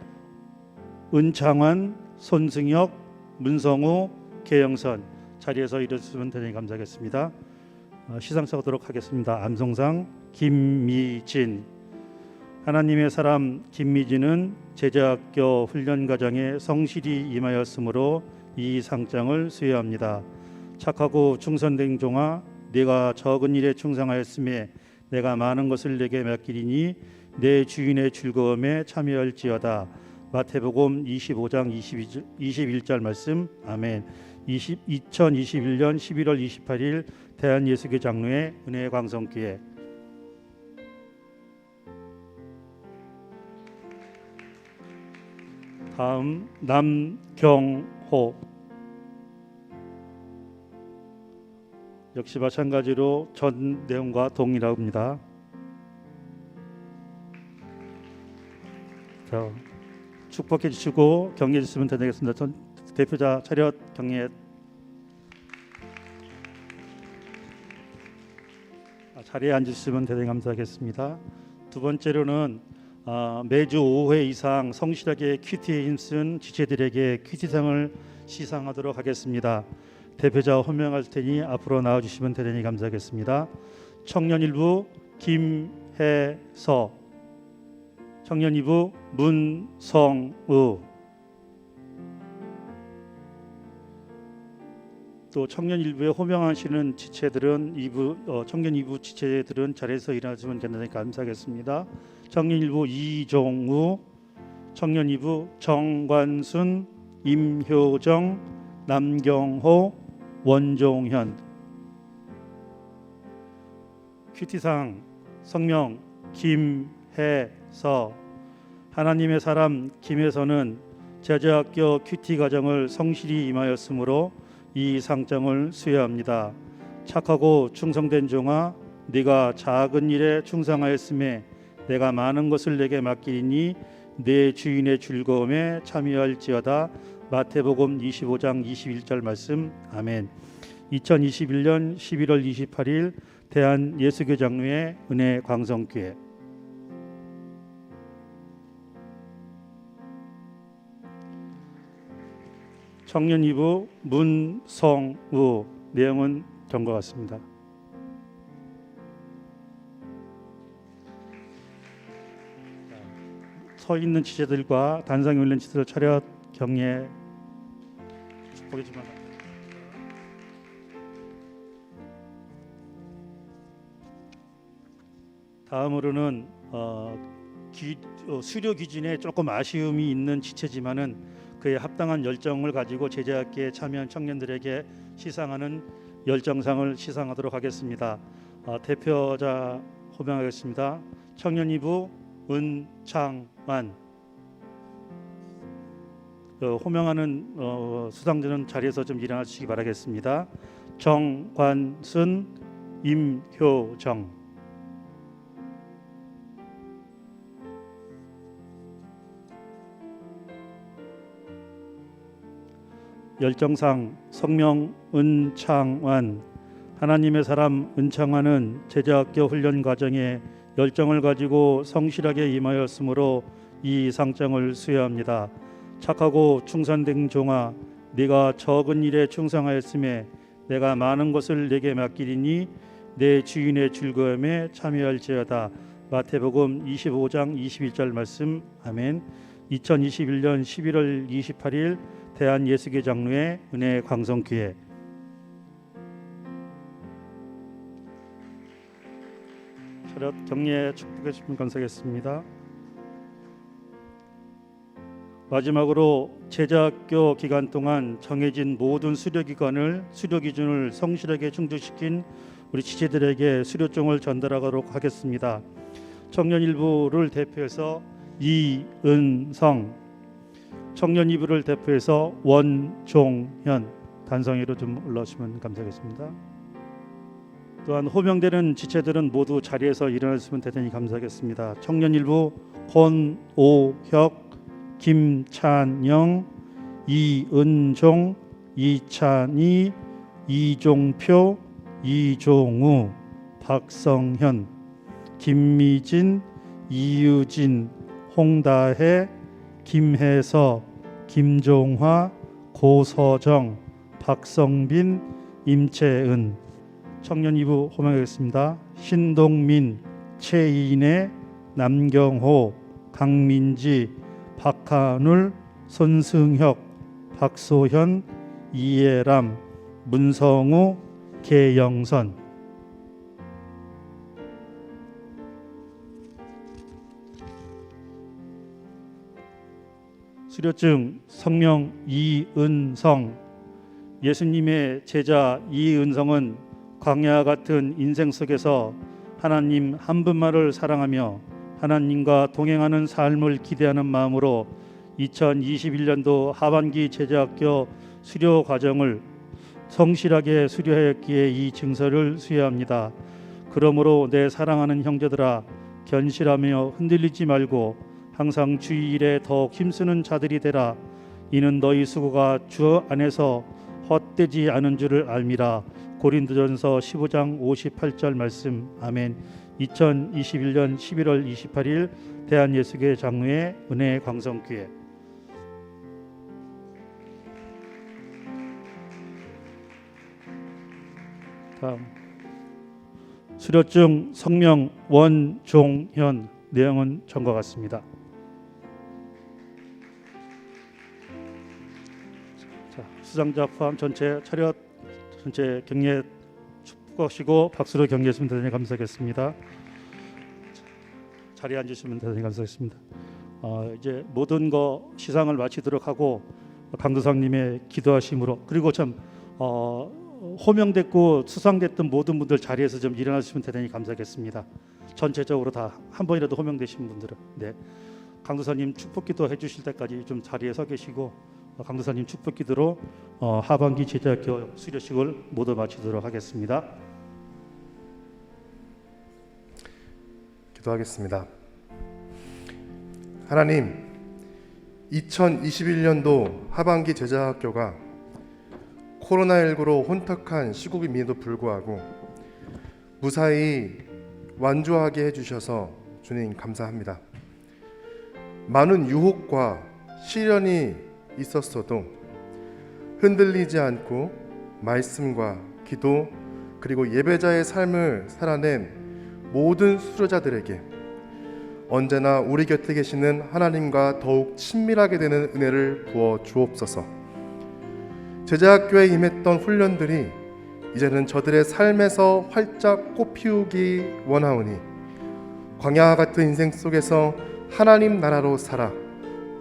은창환, 손승혁, 문성우, 계영선 자리에서 일어나주시면 대단히 감사하겠습니다. 시상하도록 하겠습니다. 암송상 김미진. 하나님의 사람 김미진은 제자학교 훈련과정에 성실히 임하였으므로 이 상장을 수여합니다. 착하고 충성된 종아, 내가 적은 일에 충성하였음에 내가 많은 것을 내게 맡기리니 내 주인의 즐거움에 참여할지어다. 마태복음 25장 21절 말씀. 아멘. 2021년 11월 28일 대한예수교 장로회 은혜광성교회. 다음 남경호. 역시 마찬가지로 전 내용과 동일합니다. 자, 축복해 주시고 격려해 주시면 되겠습니다. 전 대표자 차렷 격려. 자리에 앉으시면 대단히 감사하겠습니다. 두 번째로는 매주 5회 이상 성실하게 큐티에 힘쓴 지체들에게 큐티상을 시상하도록 하겠습니다. 대표자 호명할 테니 앞으로 나와주시면 대단히 감사하겠습니다. 청년 1부 김혜서, 청년 2부 문성우, 또 청년 1부에 호명하시는 지체들은 청년 2부 지체들은 자리에서 일어나주시면 대단히 감사하겠습니다. 청년 1부 이종우, 청년 2부 정관순, 임효정, 남경호, 원종현. 큐티상 성명 김혜서. 하나님의 사람 김혜서는 제자학교 큐티 과정을 성실히 임하였으므로 이 상장을 수여합니다. 착하고 충성된 종아, 네가 작은 일에 충성하였음에 내가 많은 것을 내게 맡기리니 내 주인의 즐거움에 참여할지어다. 마태복음 25장 21절 말씀. 아멘. 2021년 11월 28일 대한예수교 장로회 은혜광성교회. 청년 2부 문성우. 내용은 다음과 같습니다. 서 있는 지체들과 단상에 올린 지체들 차렷 격려 축복해 주시기 바랍니다. 다음으로는 수료 기준에 조금 아쉬움이 있는 지체지만은 그에 합당한 열정을 가지고 제자학교에 참여한 청년들에게 시상하는 열정상을 시상하도록 하겠습니다. 대표자 호명하겠습니다. 청년이부 은창완. 호명하는 수상자는 자리에서 좀 일어나 주시기 바라겠습니다. 정관순, 임효정. 열정상 성명 은창완. 하나님의 사람 은창완은 제자학교 훈련 과정에 열정을 가지고 성실하게 임하였으므로 이 상장을 수여합니다. 착하고 충성된 종아, 네가 적은 일에 충성하였음에 내가 많은 것을 내게 맡기리니 내 주인의 즐거움에 참여할지어다. 마태복음 25장 21절 말씀. 아멘. 2021년 11월 28일 대한예수교 장로회 은혜 광성교회. 차렷 경례 축복해 주시면 감사하겠습니다. 마지막으로 제자학교 기간 동안 정해진 모든 수료 기준을 성실하게 충족시킨 우리 지체들에게 수료증을 전달하도록 하겠습니다. 청년일부를 대표해서 이은성, 청년이부를 대표해서 원종현, 단성이로 좀 올라오시면 감사하겠습니다. 또한 호명되는 지체들은 모두 자리에서 일어났으면 대단히 감사하겠습니다. 청년일부 권오혁, 김찬영, 이은종, 이찬희, 이종표, 이종우, 박성현, 김미진, 이유진, 홍다혜, 김혜서, 김종화, 고서정, 박성빈, 임채은. 청년이부 호명하겠습니다. 신동민, 최인혜, 남경호, 강민지, 박한울, 손승혁, 박소현, 이예람, 문성우, 계영선. 수료증 성명 이은성. 예수님의 제자 이은성은 광야 같은 인생 속에서 하나님 한 분만을 사랑하며 하나님과 동행하는 삶을 기대하는 마음으로 2021년도 하반기 제자학교 수료 과정을 성실하게 수료하였기에 이 증서를 수여합니다. 그러므로 내 사랑하는 형제들아, 견실하며 흔들리지 말고 항상 주의 일에 더욱 힘쓰는 자들이 되라. 이는 너희 수고가 주 안에서 헛되지 않은 줄을 알미라. 고린도전서 15장 58절 말씀. 아멘. 2021년 11월 28일 대한예수교 장로회 은혜 광성교회. 다음 수료증 성명 원종현. 내용은 전과 같습니다. 자, 수상자 포함 전체 차렷 전체 경례 축복하시고 박수로 경례했으면 대단히 감사하겠습니다. 자리에 앉으시면 대단히 감사하겠습니다. 이제 모든 거 시상을 마치도록 하고 강도사님의 기도하심으로, 그리고 참 호명됐고 수상됐던 모든 분들 자리에서 좀 일어나주시면 대단히 감사하겠습니다. 전체적으로 다 한 번이라도 호명되신 분들은. 네, 강도사님 축복기도 해주실 때까지 좀 자리에 서 계시고 강도사님 축복기도로 하반기 제자학교 수료식을 모두 마치도록 하겠습니다. 기도하겠습니다. 하나님, 2021년도 하반기 제자학교가 코로나19로 혼탁한 시국임에도 불구하고 무사히 완주하게 해주셔서 주님 감사합니다. 많은 유혹과 시련이 있었어도 흔들리지 않고 말씀과 기도 그리고 예배자의 삶을 살아낸 모든 수료자들에게 언제나 우리 곁에 계시는 하나님과 더욱 친밀하게 되는 은혜를 부어 주옵소서. 제자학교에 임했던 훈련들이 이제는 저들의 삶에서 활짝 꽃피우기 원하오니 광야 같은 인생 속에서 하나님 나라로 살아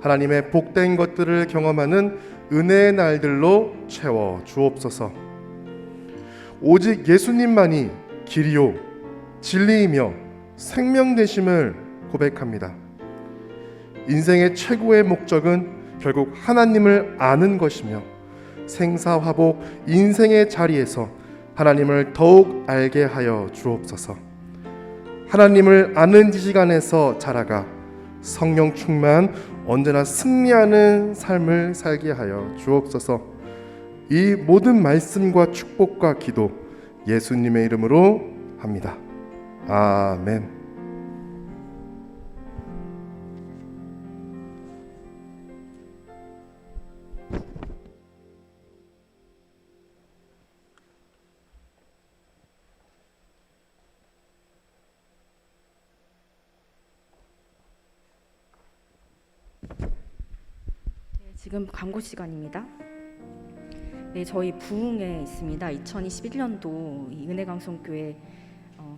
하나님의 복된 것들을 경험하는 은혜의 날들로 채워 주옵소서. 오직 예수님만이 길이요 진리이며 생명 되심을 고백합니다. 인생의 최고의 목적은 결국 하나님을 아는 것이며 생사화복 인생의 자리에서 하나님을 더욱 알게 하여 주옵소서. 하나님을 아는 지식 안에서 자라가 성령 충만 언제나 승리하는 삶을 살게 하여 주옵소서. 이 모든 말씀과 축복과 기도 예수님의 이름으로 합니다. 아멘. 지금 광고 시간입니다. 네, 저희 부흥에 있습니다. 2021년도 이 은혜강성교회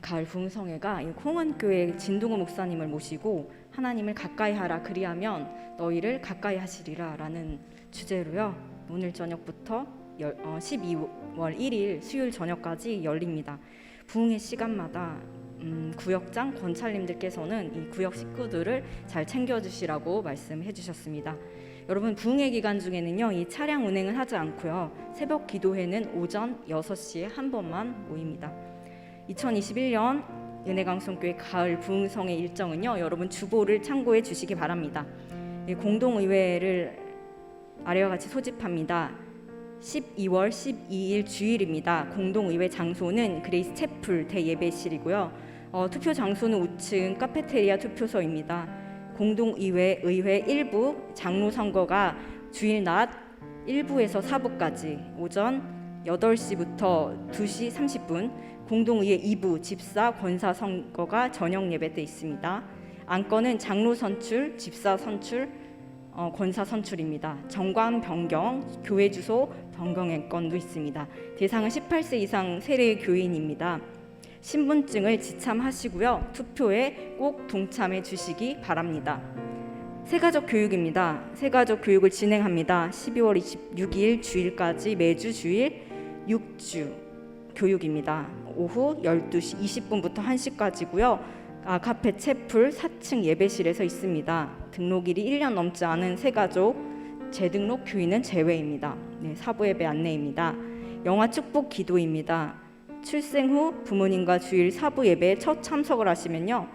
가을 부흥성회가 이 홍원교회 진동호 목사님을 모시고 하나님을 가까이 하라 그리하면 너희를 가까이 하시리라 라는 주제로요. 오늘 저녁부터 12월 1일 수요일 저녁까지 열립니다. 부흥의 시간마다 구역장 권찰님들께서는 이 구역 식구들을 잘 챙겨주시라고 말씀해 주셨습니다. 여러분 부흥회 기간 중에는요 이 차량 운행을 하지 않고요 새벽 기도회는 오전 6시에 한 번만 모입니다. 2021년 은혜강성교회 가을 부흥성의 일정은요 여러분 주보를 참고해 주시기 바랍니다. 공동의회를 아래와 같이 소집합니다. 12월 12일 주일입니다. 공동의회 장소는 그레이스 채플 대예배실이고요. 투표 장소는 5층 카페테리아 투표소입니다. 공동의회 의회 1부 장로 선거가 주일 낮 1부에서 4부까지 오전 8시부터 2시 30분 공동의회 2부 집사 권사 선거가 저녁 예배 때 있습니다. 안건은 장로 선출, 집사 선출, 권사 선출입니다. 정관 변경, 교회 주소 변경의 건도 있습니다. 대상은 18세 이상 세례 교인입니다. 신분증을 지참하시고요. 투표에 꼭 동참해 주시기 바랍니다. 새가족 교육입니다. 새가족 교육을 진행합니다. 12월 26일 주일까지 매주 주일 6주 교육입니다. 오후 12시 20분부터 1시까지고요. 아카페 채플 4층 예배실에서 있습니다. 등록일이 1년 넘지 않은 새가족 재등록 교인은 제외입니다. 네, 사부 예배 안내입니다. 영아 축복 기도입니다. 출생 후 부모님과 주일 사부 예배에 첫 참석을 하시면요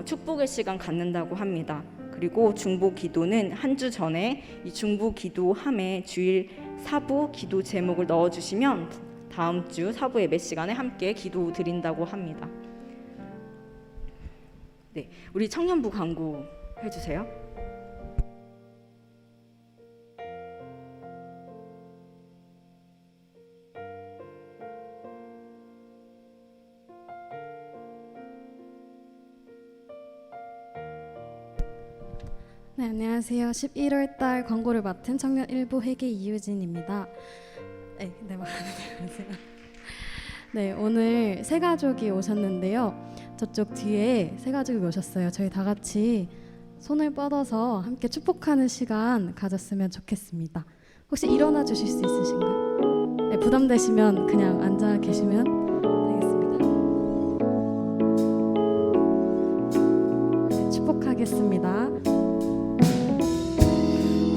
축복의 시간 갖는다고 합니다. 그리고 중보 기도는 한 주 전에 이 중보 기도함에 주일 사부 기도 제목을 넣어주시면 다음 주 사부 예배 시간에 함께 기도 드린다고 합니다. 네, 우리 청년부 광고 해주세요. 네, 안녕하세요. 11월 달 광고를 맡은 청년 일부 회계 이유진입니다. 네, 안녕하세요. 네, 오늘 세 가족이 오셨는데요. 저쪽 뒤에 세 가족이 오셨어요. 저희 다 같이 손을 뻗어서 함께 축복하는 시간 가졌으면 좋겠습니다. 혹시 일어나 주실 수 있으신가요? 네, 부담되시면 그냥 앉아 계시면 되겠습니다. 네, 축복하겠습니다.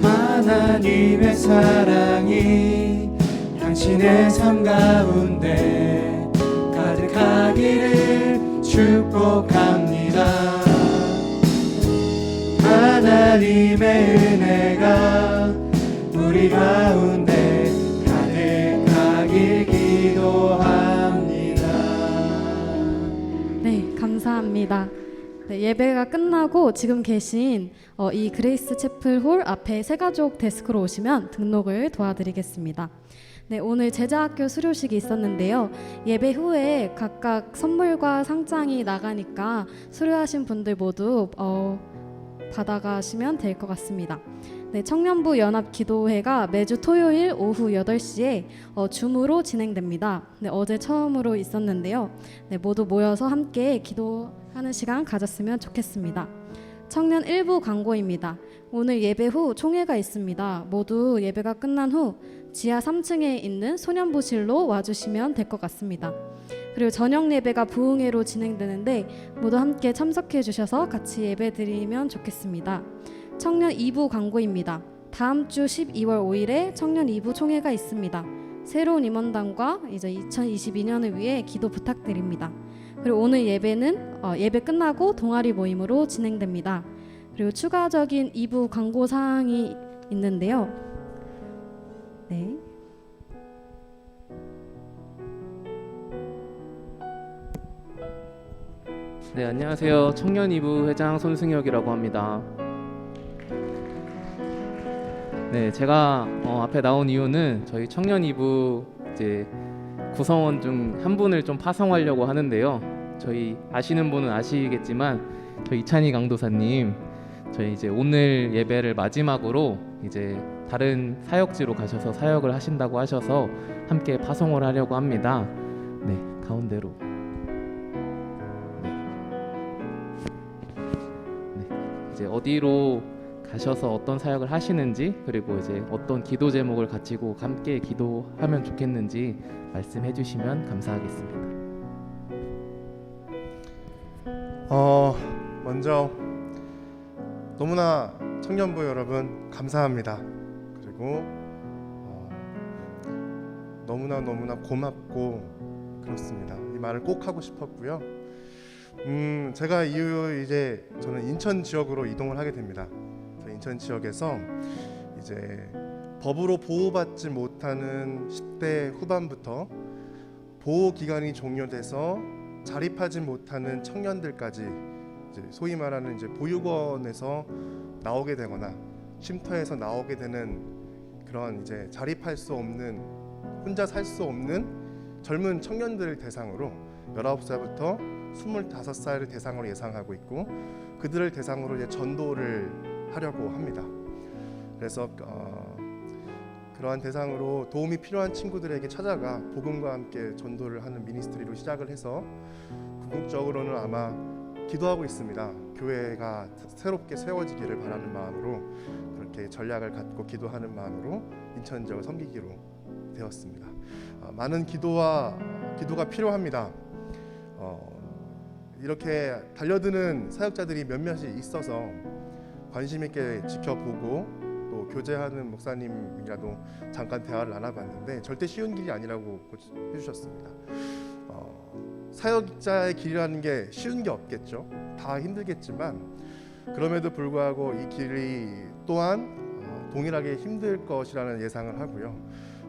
하나님의 사랑이 당신의 삶 가운데 가득하기를 축복합니다. 하나님의 은혜가 우리 가운데 가득하길 기도합니다. 네, 감사합니다. 네, 예배가 끝나고 지금 계신 이 그레이스 채플 홀 앞에 새가족 데스크로 오시면 등록을 도와드리겠습니다. 네, 오늘 제자학교 수료식이 있었는데요. 예배 후에 각각 선물과 상장이 나가니까 수료하신 분들 모두 받아가시면 될 것 같습니다. 네, 청년부 연합 기도회가 매주 토요일 오후 8시에 줌으로 진행됩니다. 네, 어제 처음으로 있었는데요. 네, 모두 모여서 함께 기도 하는 시간 가졌으면 좋겠습니다. 청년 1부 광고입니다. 오늘 예배 후 총회가 있습니다. 모두 예배가 끝난 후 지하 3층에 있는 소년부실로 와주시면 될 것 같습니다. 그리고 저녁 예배가 부흥회로 진행되는데 모두 함께 참석해 주셔서 같이 예배 드리면 좋겠습니다. 청년 2부 광고입니다. 다음 주 12월 5일에 청년 2부 총회가 있습니다. 새로운 임원단과 이제 2022년을 위해 기도 부탁드립니다. 그리고 오늘 예배는 예배 끝나고 동아리 모임으로 진행됩니다. 그리고 추가적인 2부 광고 사항이 있는데요. 네. 네, 안녕하세요. 청년 2부 회장 손승혁이라고 합니다. 네, 제가 앞에 나온 이유는 저희 청년 2부 이제 구성원 중 한 분을 좀 파송하려고 하는데요. 저희 아시는 분은 아시겠지만 저희 이찬희 강도사님 저희 이제 오늘 예배를 마지막으로 이제 다른 사역지로 가셔서 사역을 하신다고 하셔서 함께 파송을 하려고 합니다. 네, 가운데로. 이제 어디로 가셔서 어떤 사역을 하시는지 그리고 이제 어떤 기도 제목을 가지고 함께 기도하면 좋겠는지 말씀해 주시면 감사하겠습니다. 먼저 너무나 청년부 여러분 감사합니다. 그리고 너무나 고맙고 그렇습니다. 이 말을 꼭 하고 싶었고요. 제가 이후 이제 저는 인천 지역으로 이동을 하게 됩니다. 인천 지역에서 이제 법으로 보호받지 못하는 10대 후반부터 보호 기간이 종료돼서 자립하지 못하는 청년들까지 이제 소위 말하는 이제 보육원에서 나오게 되거나 쉼터에서 나오게 되는 그런 이제 자립할 수 없는 혼자 살 수 없는 젊은 청년들 대상으로 19살부터 25살을 대상으로 예상하고 있고 그들을 대상으로 이제 전도를 하려고 합니다. 그래서 그러한 대상으로 도움이 필요한 친구들에게 찾아가 복음과 함께 전도를 하는 미니스트리로 시작을 해서 궁극적으로는 아마 기도하고 있습니다. 교회가 새롭게 세워지기를 바라는 마음으로 그렇게 전략을 갖고 기도하는 마음으로 인천 지역을 섬기기로 되었습니다. 많은 기도가 필요합니다. 이렇게 달려드는 사역자들이 몇몇이 있어서 관심 있게 지켜보고 또 교제하는 목사님이라도 잠깐 대화를 나눠봤는데 절대 쉬운 길이 아니라고 해주셨습니다. 사역자의 길이라는 게 쉬운 게 없겠죠. 다 힘들겠지만 그럼에도 불구하고 이 길이 또한 동일하게 힘들 것이라는 예상을 하고요.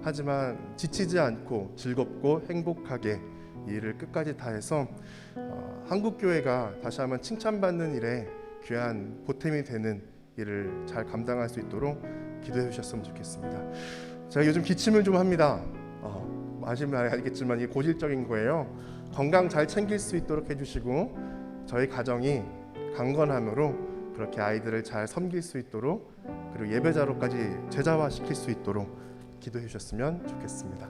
하지만 지치지 않고 즐겁고 행복하게 이 일을 끝까지 다해서 한국교회가 다시 한번 칭찬받는 일에 귀한 보탬이 되는 일을 잘 감당할 수 있도록 기도해 주셨으면 좋겠습니다. 제가 요즘 기침을 좀 합니다. 아시면 알겠지만 이게 고질적인 거예요. 건강 잘 챙길 수 있도록 해주시고 저희 가정이 강건함으로 그렇게 아이들을 잘 섬길 수 있도록 그리고 예배자로까지 제자화시킬 수 있도록 기도해 주셨으면 좋겠습니다.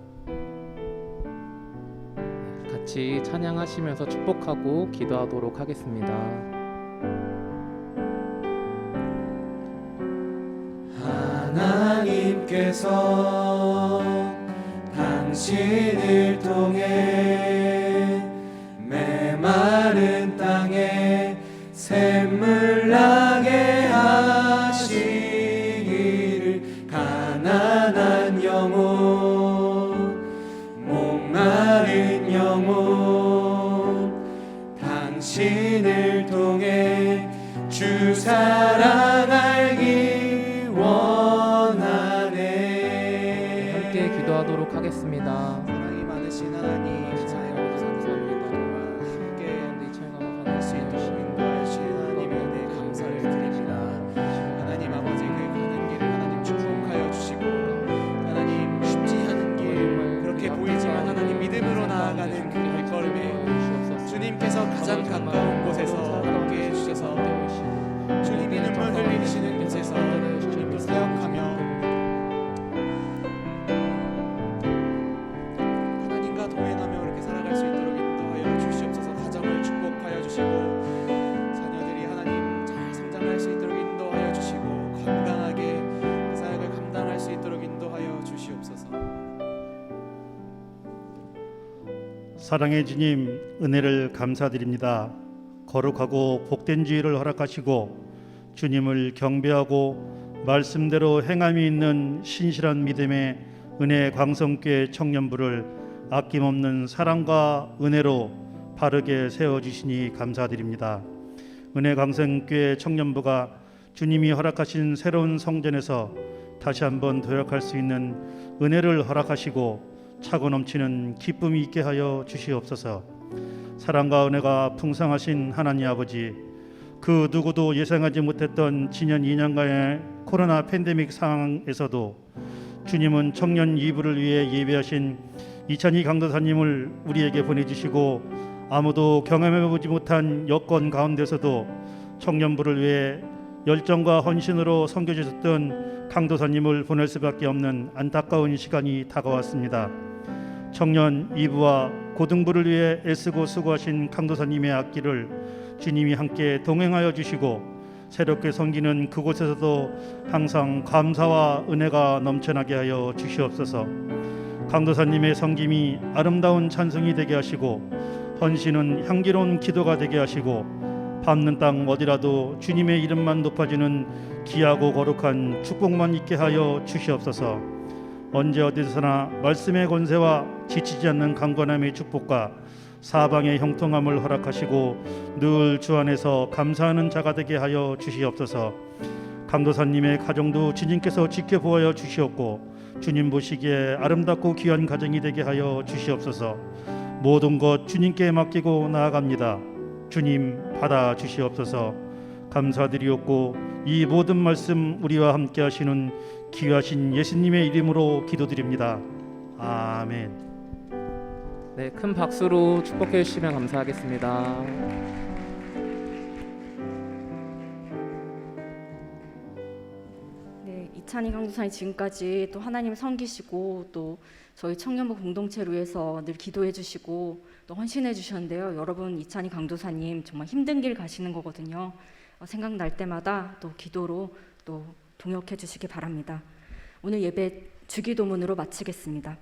같이 찬양하시면서 축복하고 기도하도록 하겠습니다. 하나님께서 당신을 통해 메마른 땅에 샘물 나게 하시기를 가난한 영혼 목마른 영혼 당신을 통해 주 사랑 알기 원하네. 함께 기도하도록 하겠습니다. 사랑이 많으신 하나님 사랑으로 감사합니다. 함께 할 수 있도록 인도하신 하나님의 은혜 감사를 드립니다. 하나님 아버지 그 가는 길을 하나님 축복하여 주시고 하나님 쉽지 않은 길 그렇게 보이지만 하나님 믿음으로 나아가는 그 발걸음에 주님께서 가장 가까운 곳에서 함께 해주셔서 주님이 눈물 사랑의 주님, 은혜를 감사드립니다. 거룩하고 복된 주일을 허락하시고 주님을 경배하고 말씀대로 행함이 있는 신실한 믿음의 은혜 광성교회 청년부를 아낌없는 사랑과 은혜로 바르게 세워주시니 감사드립니다. 은혜 광성교회 청년부가 주님이 허락하신 새로운 성전에서 다시 한번 도약할 수 있는 은혜를 허락하시고 차고 넘치는 기쁨이 있게 하여 주시옵소서. 사랑과 은혜가 풍성하신 하나님 아버지, 그 누구도 예상하지 못했던 지난 2년간의 코로나 팬데믹 상황에서도 주님은 청년 2부를 위해 예배하신 이찬희 강도사님을 우리에게 보내주시고 아무도 경험해보지 못한 여건 가운데서도 청년부를 위해 열정과 헌신으로 섬겨주셨던 강도사님을 보낼 수밖에 없는 안타까운 시간이 다가왔습니다. 청년 2부와 고등부를 위해 애쓰고 수고하신 강도사님의 앞길을 주님이 함께 동행하여 주시고 새롭게 섬기는 그곳에서도 항상 감사와 은혜가 넘쳐나게 하여 주시옵소서. 강도사님의 섬김이 아름다운 찬송이 되게 하시고 헌신은 향기로운 기도가 되게 하시고 밟는 땅 어디라도 주님의 이름만 높아지는 귀하고 거룩한 축복만 있게 하여 주시옵소서. 언제 어디서나 말씀의 권세와 지치지 않는 강건함의 축복과 사방의 형통함을 허락하시고 늘 주 안에서 감사하는 자가 되게 하여 주시옵소서. 강도사님의 가정도 주님께서 지켜보아 주시옵고 주님 보시기에 아름답고 귀한 가정이 되게 하여 주시옵소서. 모든 것 주님께 맡기고 나아갑니다. 주님 받아 주시옵소서. 감사드리옵고 이 모든 말씀 우리와 함께 하시는 귀하신 예수님의 이름으로 기도드립니다. 아멘. 네, 큰 박수로 축복해 주시면 감사하겠습니다. 네, 이찬희 강도사님 지금까지 또 하나님 섬기시고 또 저희 청년부 공동체를 위해서 늘 기도해 주시고 또 헌신해 주셨는데요. 여러분, 이찬희 강도사님 정말 힘든 길 가시는 거거든요. 생각날 때마다 또 기도로 또 동역해 주시기 바랍니다. 오늘 예배 주기도문으로 마치겠습니다.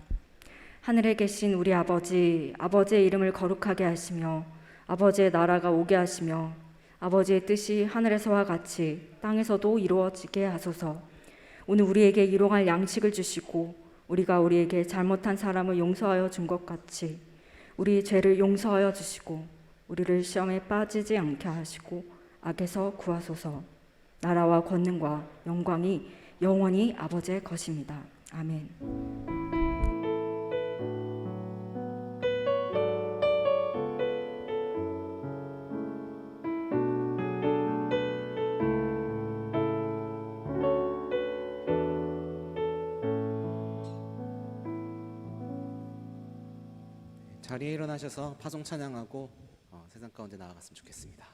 하늘에 계신 우리 아버지, 아버지의 이름을 거룩하게 하시며 아버지의 나라가 오게 하시며 아버지의 뜻이 하늘에서와 같이 땅에서도 이루어지게 하소서. 오늘 우리에게 일용할 양식을 주시고 우리가 우리에게 잘못한 사람을 용서하여 준 것 같이 우리 죄를 용서하여 주시고 우리를 시험에 빠지지 않게 하시고 악에서 구하소서. 나라와 권능과 영광이 영원히 아버지의 것입니다. 아멘. 자리에 일어나셔서 파송 찬양하고 세상 가운데 나아갔으면 좋겠습니다.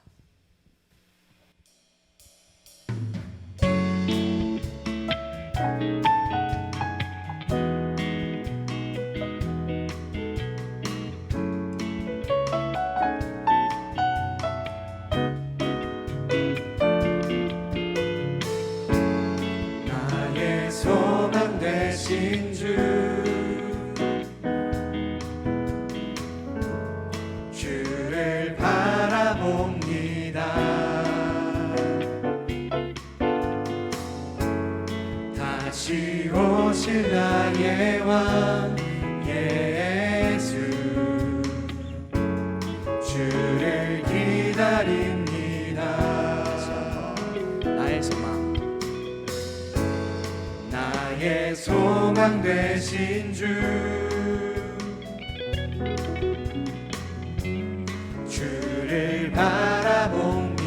나의 소망 되신 주, 주를 바라봅니다. 다시 오실 나의 왕 예수, 주를 기다립니다. 나의 소망, 나의 소망 되신 주, 주를 바라봅니다.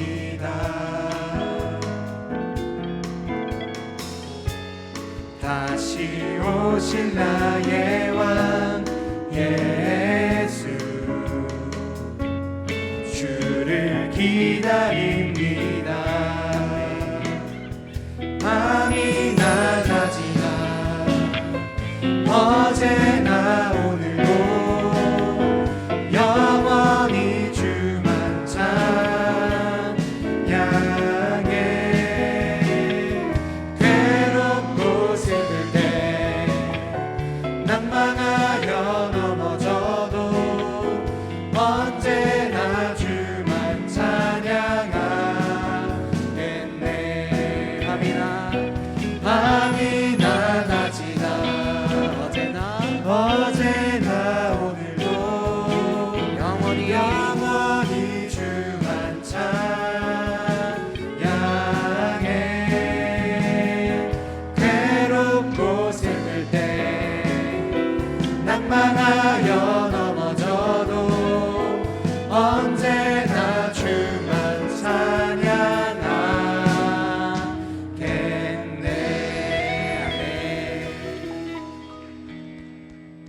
다시 오실 나의 왕 예수, 주를 기다립니다.